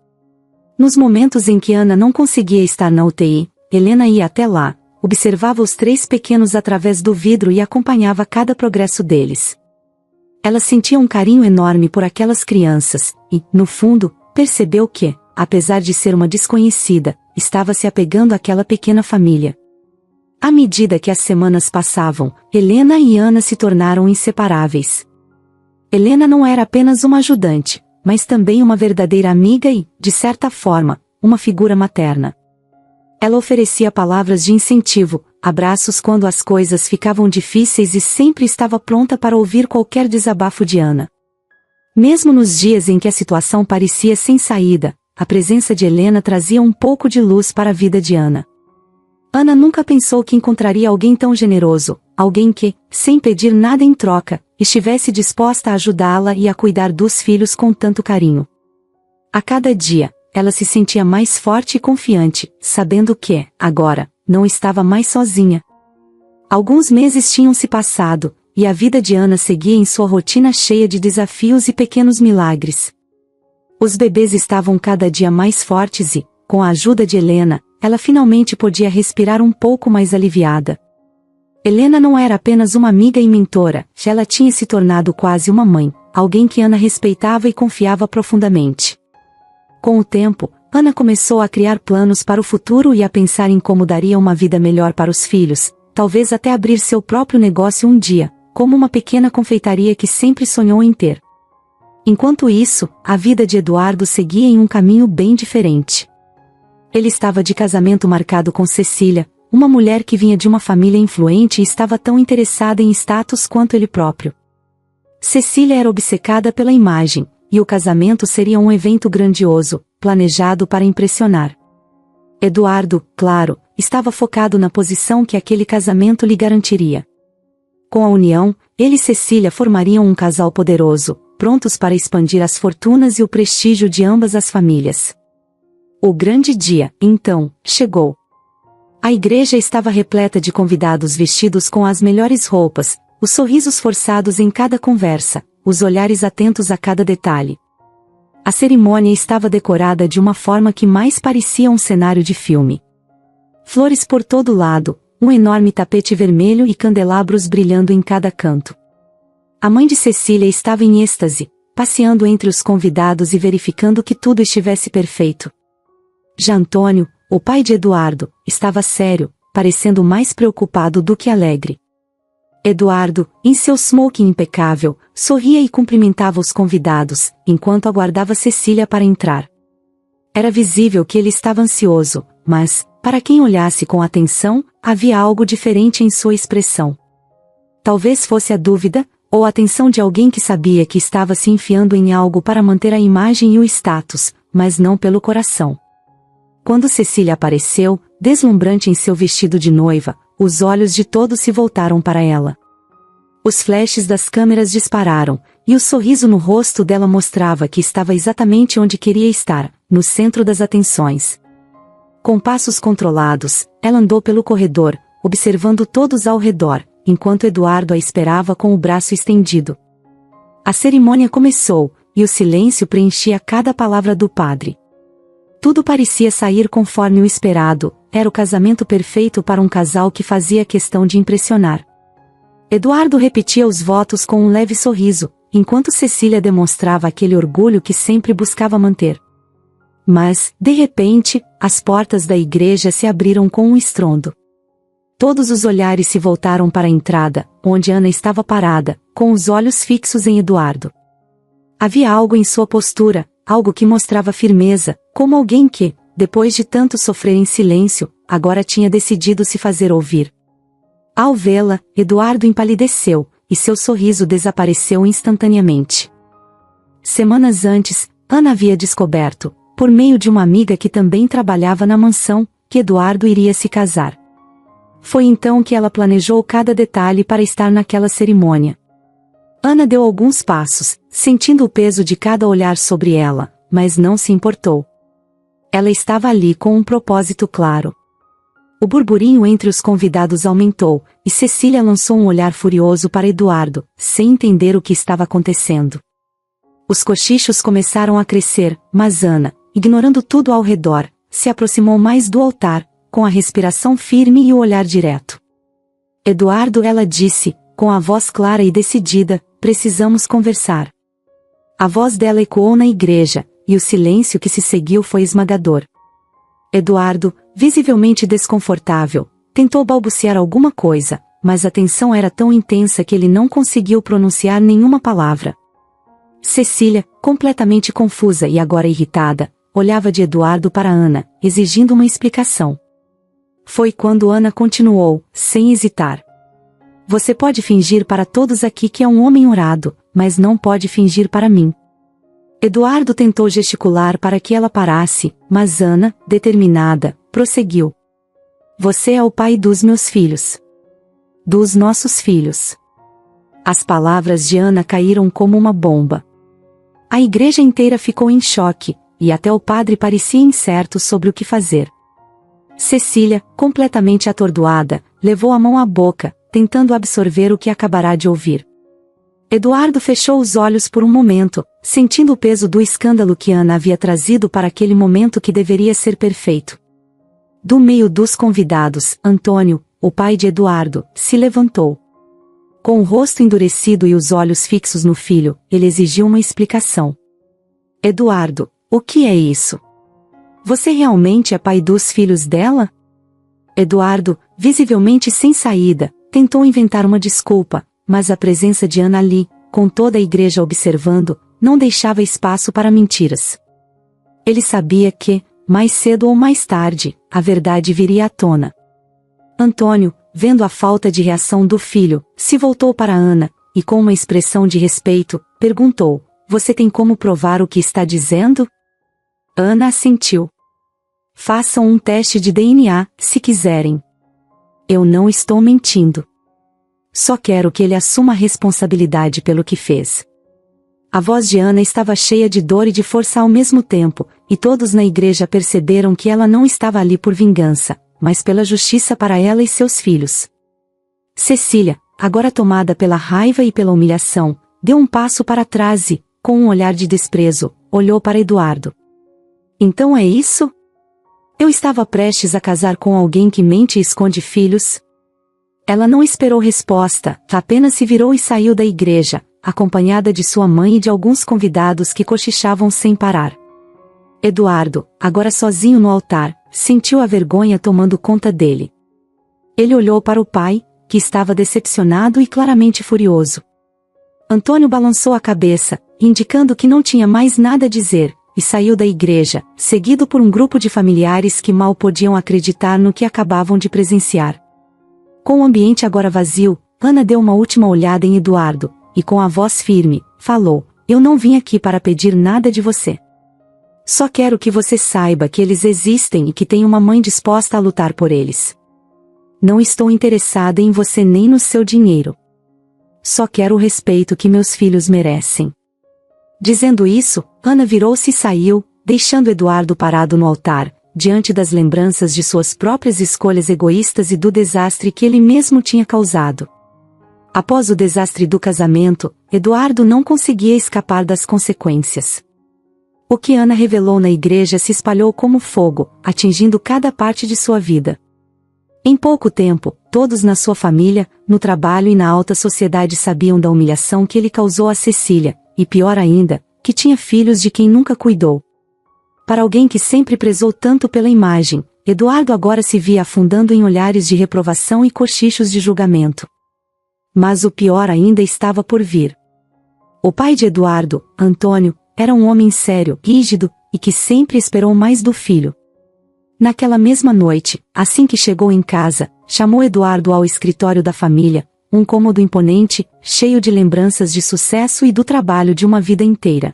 Nos momentos em que Ana não conseguia estar na UTI, Helena ia até lá, observava os 3 pequenos através do vidro e acompanhava cada progresso deles. Ela sentia um carinho enorme por aquelas crianças, e, no fundo, percebeu que, apesar de ser uma desconhecida, estava se apegando àquela pequena família. À medida que as semanas passavam, Helena e Ana se tornaram inseparáveis. Helena não era apenas uma ajudante, mas também uma verdadeira amiga e, de certa forma, uma figura materna. Ela oferecia palavras de incentivo, abraços quando as coisas ficavam difíceis e sempre estava pronta para ouvir qualquer desabafo de Ana. Mesmo nos dias em que a situação parecia sem saída, a presença de Helena trazia um pouco de luz para a vida de Ana. Ana nunca pensou que encontraria alguém tão generoso, alguém que, sem pedir nada em troca, estivesse disposta a ajudá-la e a cuidar dos filhos com tanto carinho. A cada dia, ela se sentia mais forte e confiante, sabendo que, agora, não estava mais sozinha. Alguns meses tinham se passado, e a vida de Ana seguia em sua rotina cheia de desafios e pequenos milagres. Os bebês estavam cada dia mais fortes e, com a ajuda de Helena, ela finalmente podia respirar um pouco mais aliviada. Helena não era apenas uma amiga e mentora, já ela tinha se tornado quase uma mãe, alguém que Ana respeitava e confiava profundamente. Com o tempo, Ana começou a criar planos para o futuro e a pensar em como daria uma vida melhor para os filhos, talvez até abrir seu próprio negócio um dia, como uma pequena confeitaria que sempre sonhou em ter. Enquanto isso, a vida de Eduardo seguia em um caminho bem diferente. Ele estava de casamento marcado com Cecília, uma mulher que vinha de uma família influente e estava tão interessada em status quanto ele próprio. Cecília era obcecada pela imagem, e o casamento seria um evento grandioso, planejado para impressionar. Eduardo, claro, estava focado na posição que aquele casamento lhe garantiria. Com a união, ele e Cecília formariam um casal poderoso, prontos para expandir as fortunas e o prestígio de ambas as famílias. O grande dia, então, chegou. A igreja estava repleta de convidados vestidos com as melhores roupas, os sorrisos forçados em cada conversa, os olhares atentos a cada detalhe. A cerimônia estava decorada de uma forma que mais parecia um cenário de filme. Flores por todo lado, um enorme tapete vermelho e candelabros brilhando em cada canto. A mãe de Cecília estava em êxtase, passeando entre os convidados e verificando que tudo estivesse perfeito. Já Antônio, o pai de Eduardo, estava sério, parecendo mais preocupado do que alegre. Eduardo, em seu smoking impecável, sorria e cumprimentava os convidados, enquanto aguardava Cecília para entrar. Era visível que ele estava ansioso, mas, para quem olhasse com atenção, havia algo diferente em sua expressão. Talvez fosse a dúvida, ou a tensão de alguém que sabia que estava se enfiando em algo para manter a imagem e o status, mas não pelo coração. Quando Cecília apareceu, deslumbrante em seu vestido de noiva, os olhos de todos se voltaram para ela. Os flashes das câmeras dispararam, e o sorriso no rosto dela mostrava que estava exatamente onde queria estar, no centro das atenções. Com passos controlados, ela andou pelo corredor, observando todos ao redor, enquanto Eduardo a esperava com o braço estendido. A cerimônia começou, e o silêncio preenchia cada palavra do padre. Tudo parecia sair conforme o esperado, era o casamento perfeito para um casal que fazia questão de impressionar. Eduardo repetia os votos com um leve sorriso, enquanto Cecília demonstrava aquele orgulho que sempre buscava manter. Mas, de repente, as portas da igreja se abriram com um estrondo. Todos os olhares se voltaram para a entrada, onde Ana estava parada, com os olhos fixos em Eduardo. Havia algo em sua postura, algo que mostrava firmeza, como alguém que, depois de tanto sofrer em silêncio, agora tinha decidido se fazer ouvir. Ao vê-la, Eduardo empalideceu, e seu sorriso desapareceu instantaneamente. Semanas antes, Ana havia descoberto, por meio de uma amiga que também trabalhava na mansão, que Eduardo iria se casar. Foi então que ela planejou cada detalhe para estar naquela cerimônia. Ana deu alguns passos, sentindo o peso de cada olhar sobre ela, mas não se importou. Ela estava ali com um propósito claro. O burburinho entre os convidados aumentou, e Cecília lançou um olhar furioso para Eduardo, sem entender o que estava acontecendo. Os cochichos começaram a crescer, mas Ana, ignorando tudo ao redor, se aproximou mais do altar, com a respiração firme e o olhar direto. Eduardo, ela disse, com a voz clara e decidida, precisamos conversar. A voz dela ecoou na igreja, e o silêncio que se seguiu foi esmagador. Eduardo, visivelmente desconfortável, tentou balbuciar alguma coisa, mas a tensão era tão intensa que ele não conseguiu pronunciar nenhuma palavra. Cecília, completamente confusa e agora irritada, olhava de Eduardo para Ana, exigindo uma explicação. Foi quando Ana continuou, sem hesitar. Você pode fingir para todos aqui que é um homem honrado, mas não pode fingir para mim. Eduardo tentou gesticular para que ela parasse, mas Ana, determinada, prosseguiu. Você é o pai dos meus filhos. Dos nossos filhos. As palavras de Ana caíram como uma bomba. A igreja inteira ficou em choque, e até o padre parecia incerto sobre o que fazer. Cecília, completamente atordoada, levou a mão à boca, tentando absorver o que acabará de ouvir. Eduardo fechou os olhos por um momento, sentindo o peso do escândalo que Ana havia trazido para aquele momento que deveria ser perfeito. do meio dos convidados, Antônio, o pai de Eduardo, se levantou. Com o rosto endurecido e os olhos fixos no filho, ele exigiu uma explicação. Eduardo, o que é isso? Você realmente é pai dos filhos dela? Eduardo, visivelmente sem saída, tentou inventar uma desculpa, mas a presença de Ana ali, com toda a igreja observando, não deixava espaço para mentiras. Ele sabia que, mais cedo ou mais tarde, a verdade viria à tona. Antônio, vendo a falta de reação do filho, se voltou para Ana, e com uma expressão de respeito, perguntou: Você tem como provar o que está dizendo? Ana assentiu. Façam um teste de DNA, se quiserem. Eu não estou mentindo. Só quero que ele assuma a responsabilidade pelo que fez. A voz de Ana estava cheia de dor e de força ao mesmo tempo, e todos na igreja perceberam que ela não estava ali por vingança, mas pela justiça para ela e seus filhos. Cecília, agora tomada pela raiva e pela humilhação, deu um passo para trás e, com um olhar de desprezo, olhou para Eduardo. Então é isso? Eu estava prestes a casar com alguém que mente e esconde filhos? Ela não esperou resposta, apenas se virou e saiu da igreja, acompanhada de sua mãe e de alguns convidados que cochichavam sem parar. Eduardo, agora sozinho no altar, sentiu a vergonha tomando conta dele. Ele olhou para o pai, que estava decepcionado e claramente furioso. Antônio balançou a cabeça, indicando que não tinha mais nada a dizer, e saiu da igreja, seguido por um grupo de familiares que mal podiam acreditar no que acabavam de presenciar. Com o ambiente agora vazio, Ana deu uma última olhada em Eduardo, e com a voz firme, falou: Eu não vim aqui para pedir nada de você. Só quero que você saiba que eles existem e que tem uma mãe disposta a lutar por eles. Não estou interessada em você nem no seu dinheiro. Só quero o respeito que meus filhos merecem. Dizendo isso, Ana virou-se e saiu, deixando Eduardo parado no altar, diante das lembranças de suas próprias escolhas egoístas e do desastre que ele mesmo tinha causado. Após o desastre do casamento, Eduardo não conseguia escapar das consequências. O que Ana revelou na igreja se espalhou como fogo, atingindo cada parte de sua vida. Em pouco tempo, todos na sua família, no trabalho e na alta sociedade sabiam da humilhação que ele causou a Cecília, e pior ainda, que tinha filhos de quem nunca cuidou. Para alguém que sempre prezou tanto pela imagem, Eduardo agora se via afundando em olhares de reprovação e cochichos de julgamento. Mas o pior ainda estava por vir. O pai de Eduardo, Antônio, era um homem sério, rígido, e que sempre esperou mais do filho. Naquela mesma noite, assim que chegou em casa, chamou Eduardo ao escritório da família, um cômodo imponente, cheio de lembranças de sucesso e do trabalho de uma vida inteira.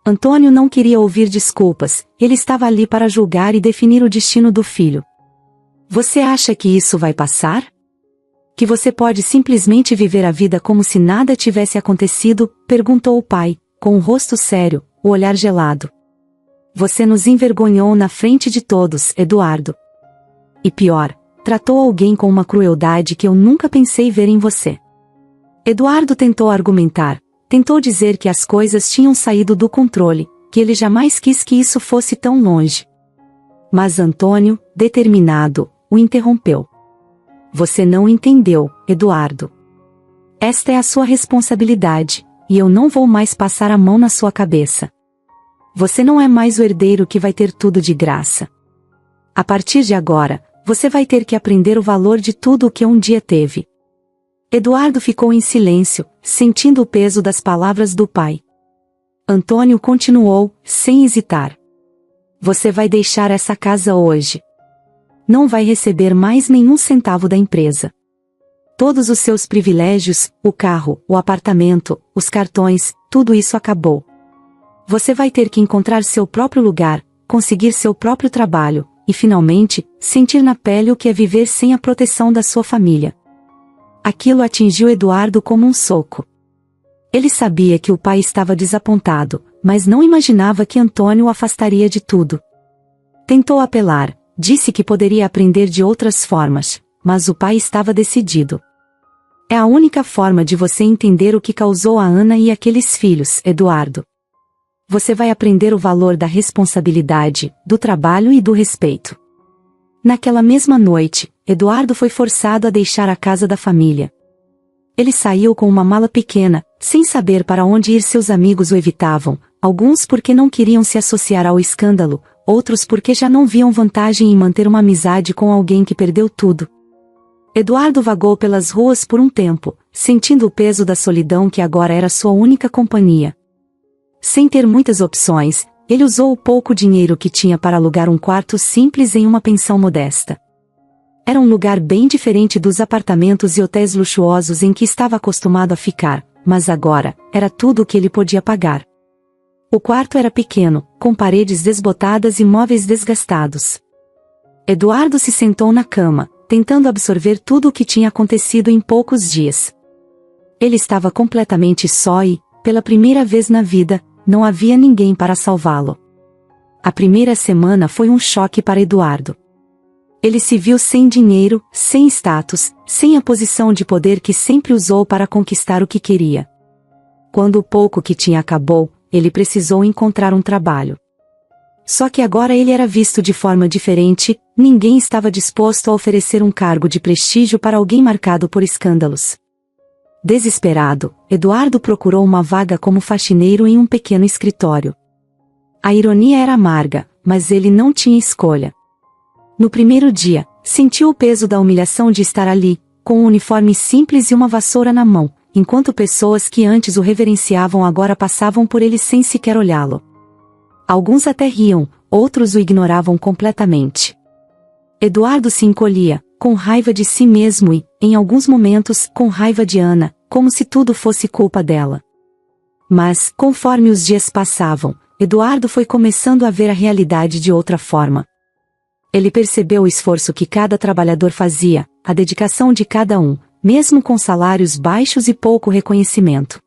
Antônio não queria ouvir desculpas, ele estava ali para julgar e definir o destino do filho. Você acha que isso vai passar? Que você pode simplesmente viver a vida como se nada tivesse acontecido? Perguntou o pai, com o rosto sério, o olhar gelado. Você nos envergonhou na frente de todos, Eduardo. E pior, tratou alguém com uma crueldade que eu nunca pensei ver em você. Eduardo tentou argumentar, tentou dizer que as coisas tinham saído do controle, que ele jamais quis que isso fosse tão longe. Mas Antônio, determinado, o interrompeu. Você não entendeu, Eduardo. Esta é a sua responsabilidade, e eu não vou mais passar a mão na sua cabeça. Você não é mais o herdeiro que vai ter tudo de graça. A partir de agora, você vai ter que aprender o valor de tudo o que um dia teve. Eduardo ficou em silêncio, sentindo o peso das palavras do pai. Antônio continuou, sem hesitar. Você vai deixar essa casa hoje. Não vai receber mais nenhum centavo da empresa. Todos os seus privilégios, o carro, o apartamento, os cartões, tudo isso acabou. Você vai ter que encontrar seu próprio lugar, conseguir seu próprio trabalho, e finalmente, sentir na pele o que é viver sem a proteção da sua família. Aquilo atingiu Eduardo como um soco. Ele sabia que o pai estava desapontado, mas não imaginava que Antônio o afastaria de tudo. Tentou apelar, disse que poderia aprender de outras formas, mas o pai estava decidido. É a única forma de você entender o que causou a Ana e aqueles filhos, Eduardo. Você vai aprender o valor da responsabilidade, do trabalho e do respeito. Naquela mesma noite, Eduardo foi forçado a deixar a casa da família. Ele saiu com uma mala pequena, sem saber para onde ir. Seus amigos o evitavam, alguns porque não queriam se associar ao escândalo, outros porque já não viam vantagem em manter uma amizade com alguém que perdeu tudo. Eduardo vagou pelas ruas por um tempo, sentindo o peso da solidão que agora era sua única companhia. Sem ter muitas opções, ele usou o pouco dinheiro que tinha para alugar um quarto simples em uma pensão modesta. Era um lugar bem diferente dos apartamentos e hotéis luxuosos em que estava acostumado a ficar, mas agora, era tudo o que ele podia pagar. O quarto era pequeno, com paredes desbotadas e móveis desgastados. Eduardo se sentou na cama, tentando absorver tudo o que tinha acontecido em poucos dias. Ele estava completamente só e, pela primeira vez na vida, não havia ninguém para salvá-lo. A primeira semana foi um choque para Eduardo. Ele se viu sem dinheiro, sem status, sem a posição de poder que sempre usou para conquistar o que queria. Quando o pouco que tinha acabou, ele precisou encontrar um trabalho. Só que agora ele era visto de forma diferente, ninguém estava disposto a oferecer um cargo de prestígio para alguém marcado por escândalos. Desesperado, Eduardo procurou uma vaga como faxineiro em um pequeno escritório. A ironia era amarga, mas ele não tinha escolha. No primeiro dia, sentiu o peso da humilhação de estar ali, com um uniforme simples e uma vassoura na mão, enquanto pessoas que antes o reverenciavam agora passavam por ele sem sequer olhá-lo. Alguns até riam, outros o ignoravam completamente. Eduardo se encolhia, com raiva de si mesmo e, em alguns momentos, com raiva de Ana, como se tudo fosse culpa dela. Mas, conforme os dias passavam, Eduardo foi começando a ver a realidade de outra forma. Ele percebeu o esforço que cada trabalhador fazia, a dedicação de cada um, mesmo com salários baixos e pouco reconhecimento.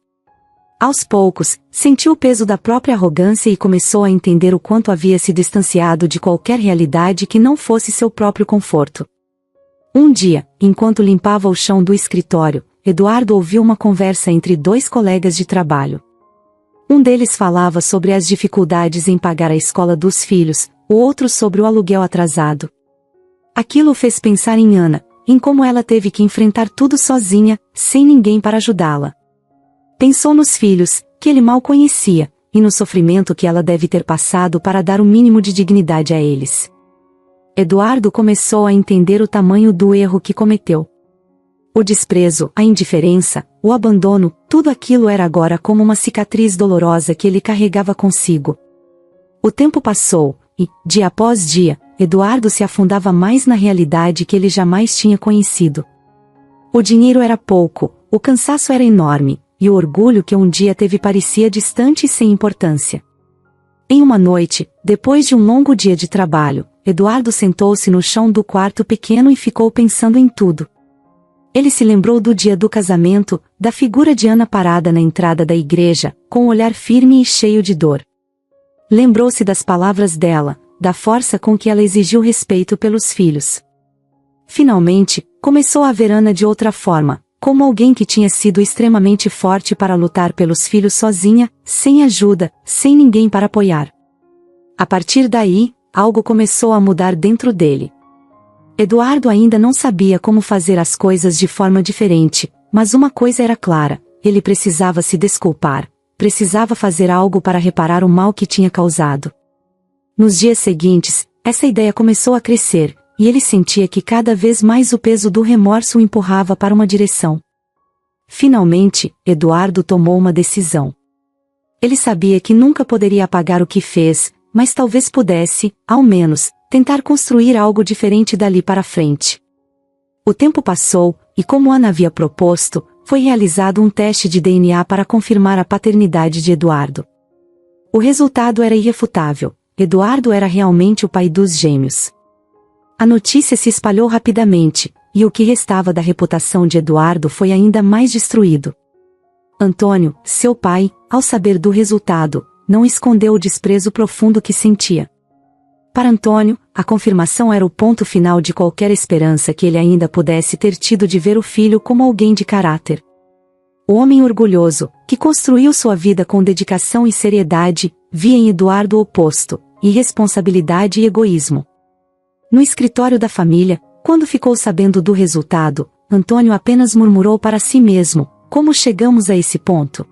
Aos poucos, sentiu o peso da própria arrogância e começou a entender o quanto havia se distanciado de qualquer realidade que não fosse seu próprio conforto. Um dia, enquanto limpava o chão do escritório, Eduardo ouviu uma conversa entre dois colegas de trabalho. Um deles falava sobre as dificuldades em pagar a escola dos filhos, o outro sobre o aluguel atrasado. Aquilo o fez pensar em Ana, em como ela teve que enfrentar tudo sozinha, sem ninguém para ajudá-la. Pensou nos filhos, que ele mal conhecia, e no sofrimento que ela deve ter passado para dar o mínimo de dignidade a eles. Eduardo começou a entender o tamanho do erro que cometeu. O desprezo, a indiferença, o abandono, tudo aquilo era agora como uma cicatriz dolorosa que ele carregava consigo. O tempo passou, e, dia após dia, Eduardo se afundava mais na realidade que ele jamais tinha conhecido. O dinheiro era pouco, o cansaço era enorme, e o orgulho que um dia teve parecia distante e sem importância. Em uma noite, depois de um longo dia de trabalho, Eduardo sentou-se no chão do quarto pequeno e ficou pensando em tudo. Ele se lembrou do dia do casamento, da figura de Ana parada na entrada da igreja, com o olhar firme e cheio de dor. Lembrou-se das palavras dela, da força com que ela exigiu respeito pelos filhos. Finalmente, começou a ver Ana de outra forma, como alguém que tinha sido extremamente forte para lutar pelos filhos sozinha, sem ajuda, sem ninguém para apoiar. A partir daí, algo começou a mudar dentro dele. Eduardo ainda não sabia como fazer as coisas de forma diferente, mas uma coisa era clara: ele precisava se desculpar, precisava fazer algo para reparar o mal que tinha causado. Nos dias seguintes, essa ideia começou a crescer, e ele sentia que cada vez mais o peso do remorso o empurrava para uma direção. Finalmente, Eduardo tomou uma decisão. Ele sabia que nunca poderia apagar o que fez, mas talvez pudesse, ao menos, tentar construir algo diferente dali para frente. O tempo passou, e como Ana havia proposto, foi realizado um teste de DNA para confirmar a paternidade de Eduardo. O resultado era irrefutável: Eduardo era realmente o pai dos gêmeos. A notícia se espalhou rapidamente, e o que restava da reputação de Eduardo foi ainda mais destruído. Antônio, seu pai, ao saber do resultado, não escondeu o desprezo profundo que sentia. Para Antônio, a confirmação era o ponto final de qualquer esperança que ele ainda pudesse ter tido de ver o filho como alguém de caráter. O homem orgulhoso, que construiu sua vida com dedicação e seriedade, via em Eduardo o oposto: irresponsabilidade e egoísmo. No escritório da família, quando ficou sabendo do resultado, Antônio apenas murmurou para si mesmo: como chegamos a esse ponto?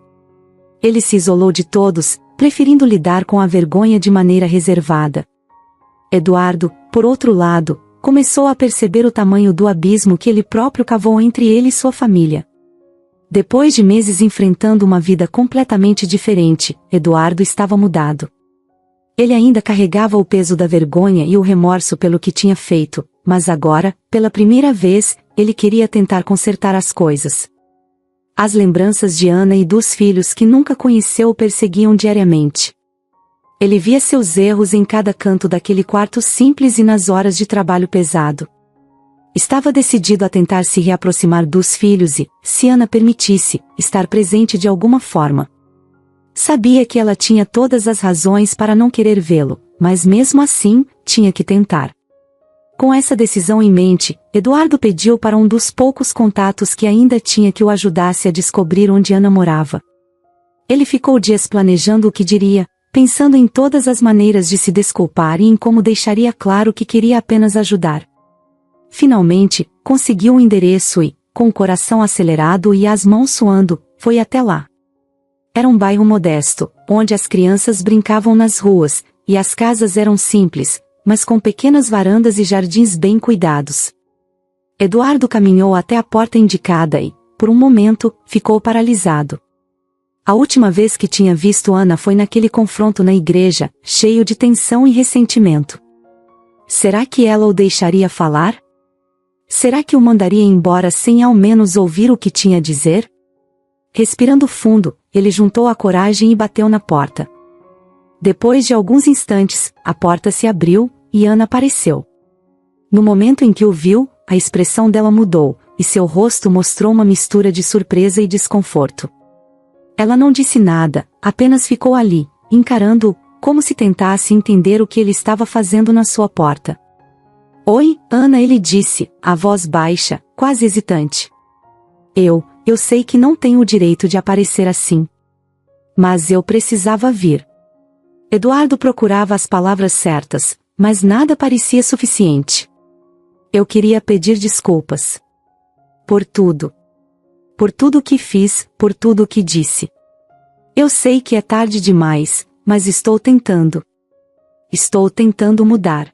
Ele se isolou de todos, preferindo lidar com a vergonha de maneira reservada. Eduardo, por outro lado, começou a perceber o tamanho do abismo que ele próprio cavou entre ele e sua família. Depois de meses enfrentando uma vida completamente diferente, Eduardo estava mudado. Ele ainda carregava o peso da vergonha e o remorso pelo que tinha feito, mas agora, pela primeira vez, ele queria tentar consertar as coisas. As lembranças de Ana e dos filhos que nunca conheceu o perseguiam diariamente. Ele via seus erros em cada canto daquele quarto simples e nas horas de trabalho pesado. Estava decidido a tentar se reaproximar dos filhos e, se Ana permitisse, estar presente de alguma forma. Sabia que ela tinha todas as razões para não querer vê-lo, mas mesmo assim, tinha que tentar. Com essa decisão em mente, Eduardo pediu para um dos poucos contatos que ainda tinha que o ajudasse a descobrir onde Ana morava. Ele ficou dias planejando o que diria, pensando em todas as maneiras de se desculpar e em como deixaria claro que queria apenas ajudar. Finalmente, conseguiu o endereço e, com o coração acelerado e as mãos suando, foi até lá. Era um bairro modesto, onde as crianças brincavam nas ruas, e as casas eram simples, mas com pequenas varandas e jardins bem cuidados. Eduardo caminhou até a porta indicada e, por um momento, ficou paralisado. A última vez que tinha visto Ana foi naquele confronto na igreja, cheio de tensão e ressentimento. Será que ela o deixaria falar? Será que o mandaria embora sem ao menos ouvir o que tinha a dizer? Respirando fundo, ele juntou a coragem e bateu na porta. Depois de alguns instantes, a porta se abriu, e Ana apareceu. No momento em que o viu, a expressão dela mudou, e seu rosto mostrou uma mistura de surpresa e desconforto. Ela não disse nada, apenas ficou ali, encarando-o, como se tentasse entender o que ele estava fazendo na sua porta. Oi, Ana, ele disse, a voz baixa, quase hesitante. Eu sei que não tenho o direito de aparecer assim. Mas eu precisava vir. Eduardo procurava as palavras certas, mas nada parecia suficiente. Eu queria pedir desculpas. Por tudo. Por tudo o que fiz, por tudo o que disse. Eu sei que é tarde demais, mas estou tentando. Estou tentando mudar.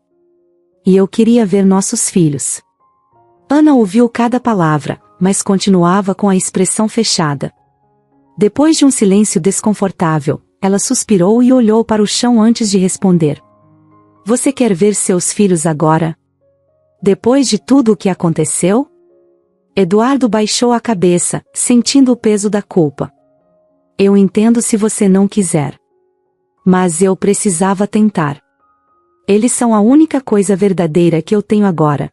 E eu queria ver nossos filhos. Ana ouviu cada palavra, mas continuava com a expressão fechada. Depois de um silêncio desconfortável, ela suspirou e olhou para o chão antes de responder. Você quer ver seus filhos agora? Depois de tudo o que aconteceu? Eduardo baixou a cabeça, sentindo o peso da culpa. Eu entendo se você não quiser. Mas eu precisava tentar. Eles são a única coisa verdadeira que eu tenho agora.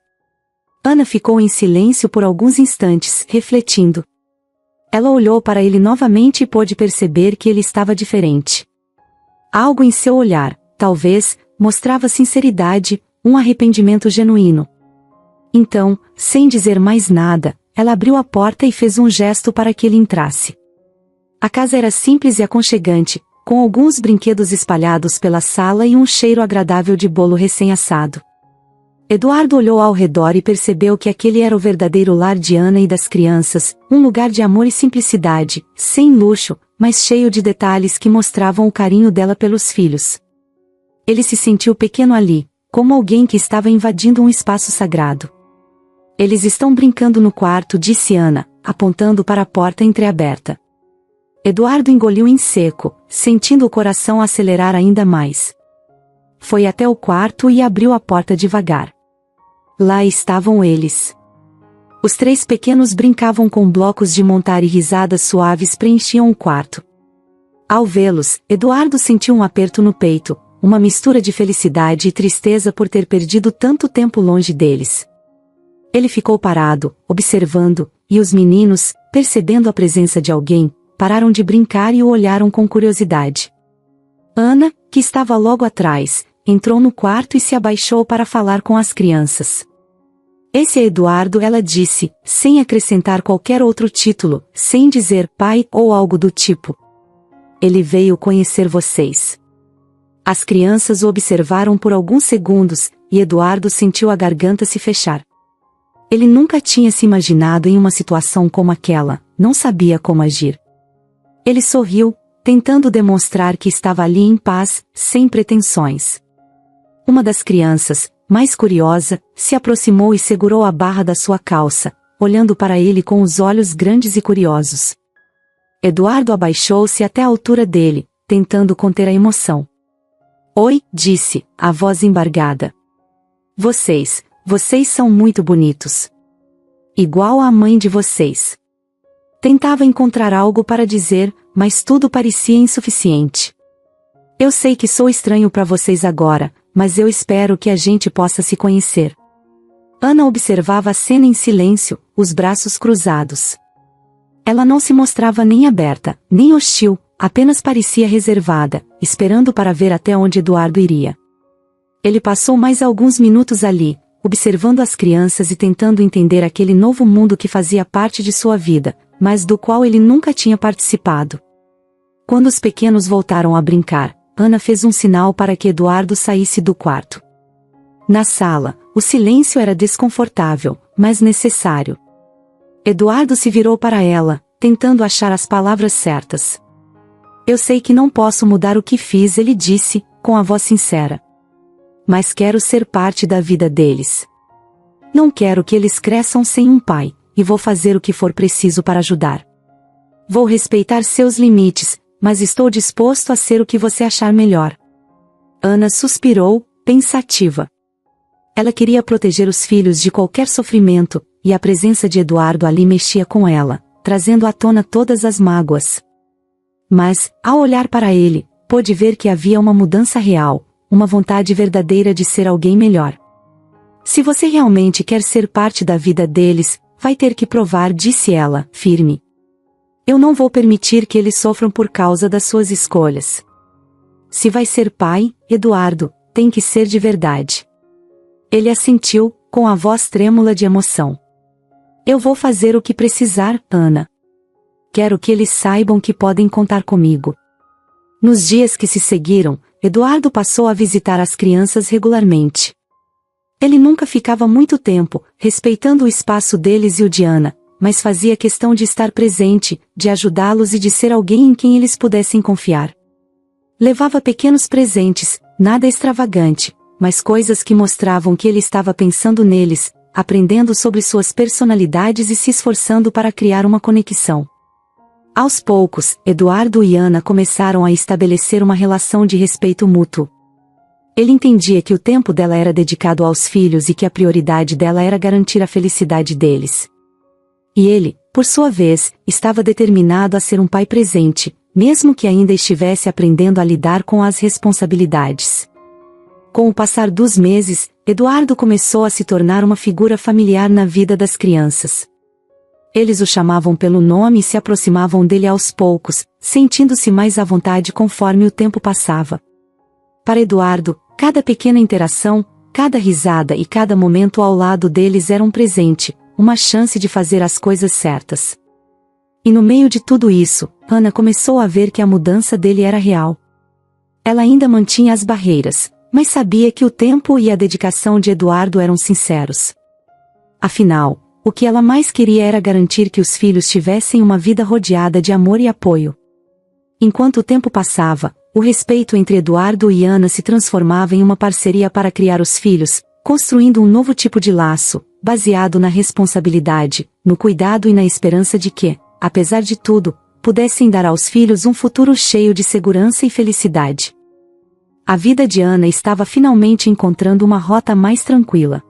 Ana ficou em silêncio por alguns instantes, refletindo. Ela olhou para ele novamente e pôde perceber que ele estava diferente. Algo em seu olhar, talvez, mostrava sinceridade, um arrependimento genuíno. Então, sem dizer mais nada, ela abriu a porta e fez um gesto para que ele entrasse. A casa era simples e aconchegante, com alguns brinquedos espalhados pela sala e um cheiro agradável de bolo recém-assado. Eduardo olhou ao redor e percebeu que aquele era o verdadeiro lar de Ana e das crianças, um lugar de amor e simplicidade, sem luxo, mas cheio de detalhes que mostravam o carinho dela pelos filhos. Ele se sentiu pequeno ali, como alguém que estava invadindo um espaço sagrado. Eles estão brincando no quarto, disse Ana, apontando para a porta entreaberta. Eduardo engoliu em seco, sentindo o coração acelerar ainda mais. Foi até o quarto e abriu a porta devagar. Lá estavam eles. Os três pequenos brincavam com blocos de montar e risadas suaves preenchiam o quarto. Ao vê-los, Eduardo sentiu um aperto no peito, uma mistura de felicidade e tristeza por ter perdido tanto tempo longe deles. Ele ficou parado, observando, e os meninos, percebendo a presença de alguém, pararam de brincar e o olharam com curiosidade. Ana, que estava logo atrás, entrou no quarto e se abaixou para falar com as crianças. Esse é Eduardo, ela disse, sem acrescentar qualquer outro título, sem dizer pai ou algo do tipo. Ele veio conhecer vocês. As crianças o observaram por alguns segundos, e Eduardo sentiu a garganta se fechar. Ele nunca tinha se imaginado em uma situação como aquela, não sabia como agir. Ele sorriu, tentando demonstrar que estava ali em paz, sem pretensões. Uma das crianças, mais curiosa, se aproximou e segurou a barra da sua calça, olhando para ele com os olhos grandes e curiosos. Eduardo abaixou-se até a altura dele, tentando conter a emoção. "Oi", disse, a voz embargada. Vocês são muito bonitos. Igual à mãe de vocês." Tentava encontrar algo para dizer, mas tudo parecia insuficiente. "Eu sei que sou estranho para vocês agora, mas eu espero que a gente possa se conhecer." Ana observava a cena em silêncio, os braços cruzados. Ela não se mostrava nem aberta, nem hostil, apenas parecia reservada, esperando para ver até onde Eduardo iria. Ele passou mais alguns minutos ali, observando as crianças e tentando entender aquele novo mundo que fazia parte de sua vida, mas do qual ele nunca tinha participado. Quando os pequenos voltaram a brincar, Ana fez um sinal para que Eduardo saísse do quarto. Na sala, o silêncio era desconfortável, mas necessário. Eduardo se virou para ela, tentando achar as palavras certas. "Eu sei que não posso mudar o que fiz", ele disse, com a voz sincera. "Mas quero ser parte da vida deles. Não quero que eles cresçam sem um pai, e vou fazer o que for preciso para ajudar. Vou respeitar seus limites, mas estou disposto a ser o que você achar melhor." Ana suspirou, pensativa. Ela queria proteger os filhos de qualquer sofrimento, e a presença de Eduardo ali mexia com ela, trazendo à tona todas as mágoas. Mas, ao olhar para ele, pôde ver que havia uma mudança real, uma vontade verdadeira de ser alguém melhor. "Se você realmente quer ser parte da vida deles, vai ter que provar", disse ela, firme. "Eu não vou permitir que eles sofram por causa das suas escolhas. Se vai ser pai, Eduardo, tem que ser de verdade." Ele assentiu, com a voz trêmula de emoção. "Eu vou fazer o que precisar, Ana. Quero que eles saibam que podem contar comigo." Nos dias que se seguiram, Eduardo passou a visitar as crianças regularmente. Ele nunca ficava muito tempo, respeitando o espaço deles e o de Ana, mas fazia questão de estar presente, de ajudá-los e de ser alguém em quem eles pudessem confiar. Levava pequenos presentes, nada extravagante, mas coisas que mostravam que ele estava pensando neles, aprendendo sobre suas personalidades e se esforçando para criar uma conexão. Aos poucos, Eduardo e Ana começaram a estabelecer uma relação de respeito mútuo. Ele entendia que o tempo dela era dedicado aos filhos e que a prioridade dela era garantir a felicidade deles. E ele, por sua vez, estava determinado a ser um pai presente, mesmo que ainda estivesse aprendendo a lidar com as responsabilidades. Com o passar dos meses, Eduardo começou a se tornar uma figura familiar na vida das crianças. Eles o chamavam pelo nome e se aproximavam dele aos poucos, sentindo-se mais à vontade conforme o tempo passava. Para Eduardo, cada pequena interação, cada risada e cada momento ao lado deles era um presente, uma chance de fazer as coisas certas. E no meio de tudo isso, Ana começou a ver que a mudança dele era real. Ela ainda mantinha as barreiras, mas sabia que o tempo e a dedicação de Eduardo eram sinceros. Afinal, o que ela mais queria era garantir que os filhos tivessem uma vida rodeada de amor e apoio. Enquanto o tempo passava, o respeito entre Eduardo e Ana se transformava em uma parceria para criar os filhos, construindo um novo tipo de laço, baseado na responsabilidade, no cuidado e na esperança de que, apesar de tudo, pudessem dar aos filhos um futuro cheio de segurança e felicidade. A vida de Ana estava finalmente encontrando uma rota mais tranquila.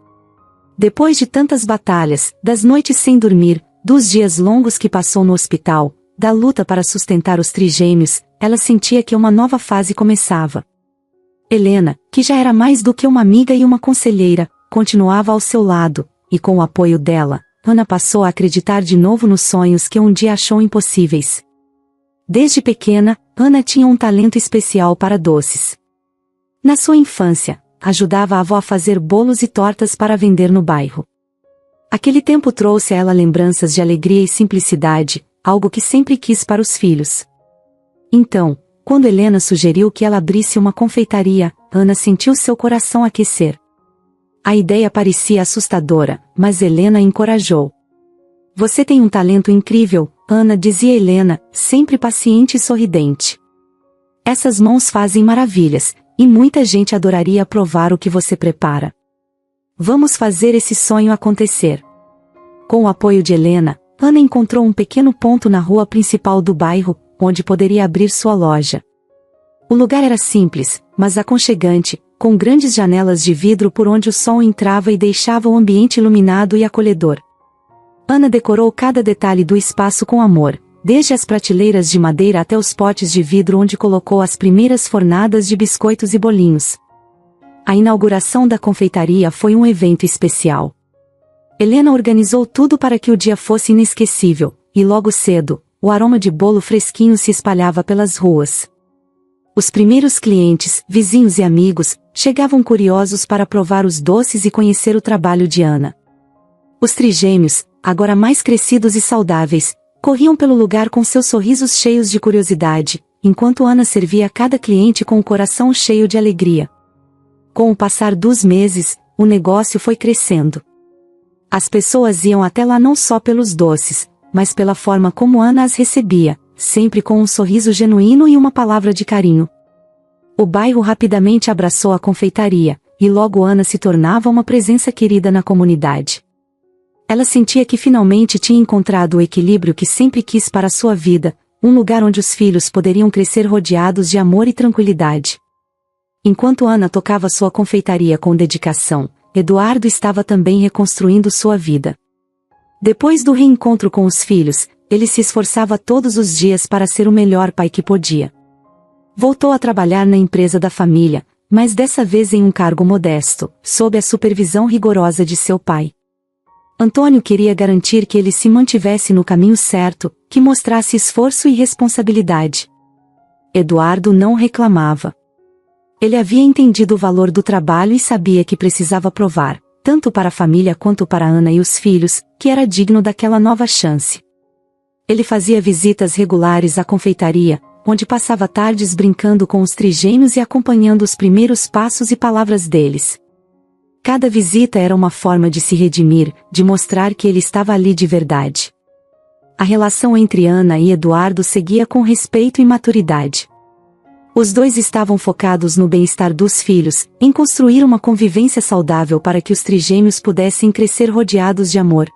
Depois de tantas batalhas, das noites sem dormir, dos dias longos que passou no hospital, da luta para sustentar os trigêmeos, ela sentia que uma nova fase começava. Helena, que já era mais do que uma amiga e uma conselheira, continuava ao seu lado, e com o apoio dela, Ana passou a acreditar de novo nos sonhos que um dia achou impossíveis. Desde pequena, Ana tinha um talento especial para doces. Na sua infância, ajudava a avó a fazer bolos e tortas para vender no bairro. Aquele tempo trouxe a ela lembranças de alegria e simplicidade, algo que sempre quis para os filhos. Então, quando Helena sugeriu que ela abrisse uma confeitaria, Ana sentiu seu coração aquecer. A ideia parecia assustadora, mas Helena a encorajou. Você tem um talento incrível, Ana, dizia Helena, sempre paciente e sorridente. Essas mãos fazem maravilhas, e muita gente adoraria provar o que você prepara. Vamos fazer esse sonho acontecer. Com o apoio de Helena, Ana encontrou um pequeno ponto na rua principal do bairro, onde poderia abrir sua loja. O lugar era simples, mas aconchegante, com grandes janelas de vidro por onde o sol entrava e deixava o ambiente iluminado e acolhedor. Ana decorou cada detalhe do espaço com amor, desde as prateleiras de madeira até os potes de vidro onde colocou as primeiras fornadas de biscoitos e bolinhos. A inauguração da confeitaria foi um evento especial. Helena organizou tudo para que o dia fosse inesquecível, e logo cedo, o aroma de bolo fresquinho se espalhava pelas ruas. Os primeiros clientes, vizinhos e amigos, chegavam curiosos para provar os doces e conhecer o trabalho de Ana. Os trigêmeos, agora mais crescidos e saudáveis, corriam pelo lugar com seus sorrisos cheios de curiosidade, enquanto Ana servia cada cliente com o coração cheio de alegria. Com o passar dos meses, o negócio foi crescendo. As pessoas iam até lá não só pelos doces, mas pela forma como Ana as recebia, sempre com um sorriso genuíno e uma palavra de carinho. O bairro rapidamente abraçou a confeitaria, e logo Ana se tornava uma presença querida na comunidade. Ela sentia que finalmente tinha encontrado o equilíbrio que sempre quis para sua vida, um lugar onde os filhos poderiam crescer rodeados de amor e tranquilidade. Enquanto Ana tocava sua confeitaria com dedicação, Eduardo estava também reconstruindo sua vida. Depois do reencontro com os filhos, ele se esforçava todos os dias para ser o melhor pai que podia. Voltou a trabalhar na empresa da família, mas dessa vez em um cargo modesto, sob a supervisão rigorosa de seu pai. Antônio queria garantir que ele se mantivesse no caminho certo, que mostrasse esforço e responsabilidade. Eduardo não reclamava. Ele havia entendido o valor do trabalho e sabia que precisava provar, tanto para a família quanto para Ana e os filhos, que era digno daquela nova chance. Ele fazia visitas regulares à confeitaria, onde passava tardes brincando com os trigêmeos e acompanhando os primeiros passos e palavras deles. Cada visita era uma forma de se redimir, de mostrar que ele estava ali de verdade. A relação entre Ana e Eduardo seguia com respeito e maturidade. Os dois estavam focados no bem-estar dos filhos, em construir uma convivência saudável para que os trigêmeos pudessem crescer rodeados de amor.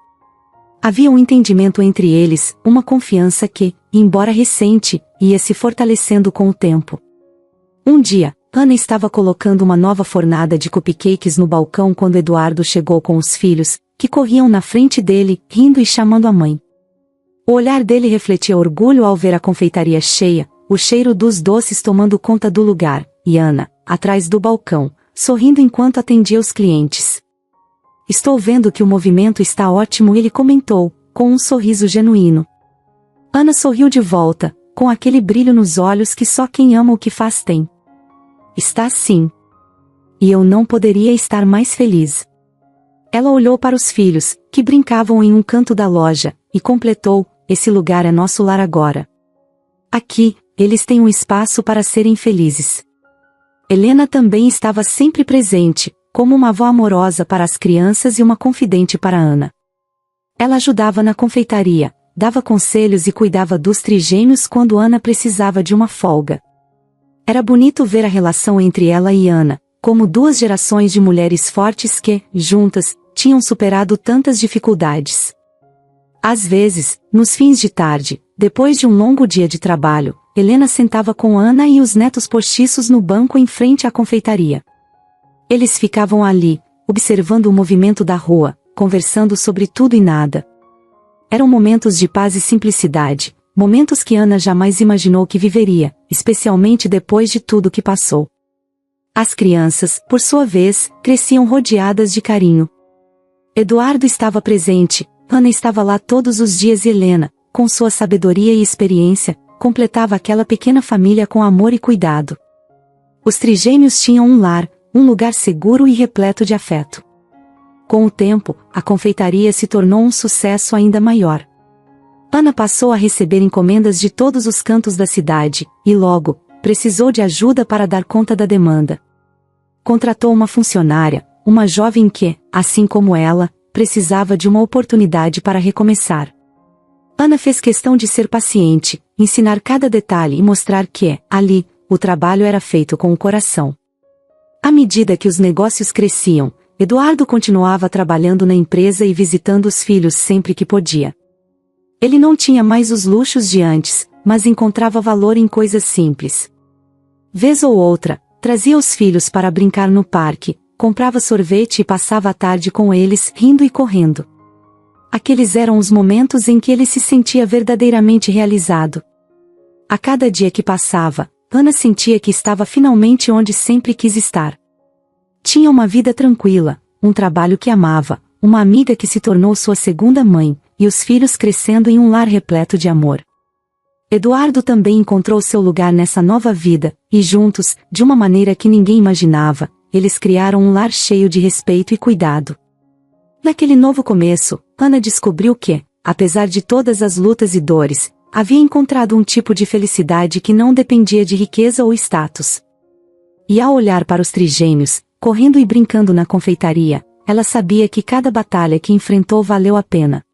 Havia um entendimento entre eles, uma confiança que, embora recente, ia se fortalecendo com o tempo. Um dia, Ana estava colocando uma nova fornada de cupcakes no balcão quando Eduardo chegou com os filhos, que corriam na frente dele, rindo e chamando a mãe. O olhar dele refletia orgulho ao ver a confeitaria cheia, o cheiro dos doces tomando conta do lugar, e Ana, atrás do balcão, sorrindo enquanto atendia os clientes. Estou vendo que o movimento está ótimo, ele comentou, com um sorriso genuíno. Ana sorriu de volta, com aquele brilho nos olhos que só quem ama o que faz tem. Está sim. E eu não poderia estar mais feliz. Ela olhou para os filhos, que brincavam em um canto da loja, e completou, esse lugar é nosso lar agora. Aqui, eles têm um espaço para serem felizes. Helena também estava sempre presente, como uma avó amorosa para as crianças e uma confidente para Ana. Ela ajudava na confeitaria, dava conselhos e cuidava dos trigêmeos quando Ana precisava de uma folga. Era bonito ver a relação entre ela e Ana, como duas gerações de mulheres fortes que, juntas, tinham superado tantas dificuldades. Às vezes, nos fins de tarde, depois de um longo dia de trabalho, Helena sentava com Ana e os netos postiços no banco em frente à confeitaria. Eles ficavam ali, observando o movimento da rua, conversando sobre tudo e nada. Eram momentos de paz e simplicidade, momentos que Ana jamais imaginou que viveria, especialmente depois de tudo que passou. As crianças, por sua vez, cresciam rodeadas de carinho. Eduardo estava presente, Ana estava lá todos os dias e Helena, com sua sabedoria e experiência, completava aquela pequena família com amor e cuidado. Os trigêmeos tinham um lar, um lugar seguro e repleto de afeto. Com o tempo, a confeitaria se tornou um sucesso ainda maior. Ana passou a receber encomendas de todos os cantos da cidade, e logo, precisou de ajuda para dar conta da demanda. Contratou uma funcionária, uma jovem que, assim como ela, precisava de uma oportunidade para recomeçar. Ana fez questão de ser paciente, ensinar cada detalhe e mostrar que, ali, o trabalho era feito com o coração. À medida que os negócios cresciam, Eduardo continuava trabalhando na empresa e visitando os filhos sempre que podia. Ele não tinha mais os luxos de antes, mas encontrava valor em coisas simples. Vez ou outra, trazia os filhos para brincar no parque, comprava sorvete e passava a tarde com eles, rindo e correndo. Aqueles eram os momentos em que ele se sentia verdadeiramente realizado. A cada dia que passava, Ana sentia que estava finalmente onde sempre quis estar. Tinha uma vida tranquila, um trabalho que amava, uma amiga que se tornou sua segunda mãe, e os filhos crescendo em um lar repleto de amor. Eduardo também encontrou seu lugar nessa nova vida, e juntos, de uma maneira que ninguém imaginava, eles criaram um lar cheio de respeito e cuidado. Naquele novo começo, Ana descobriu que, apesar de todas as lutas e dores, havia encontrado um tipo de felicidade que não dependia de riqueza ou status. E ao olhar para os trigêmeos, correndo e brincando na confeitaria, ela sabia que cada batalha que enfrentou valeu a pena.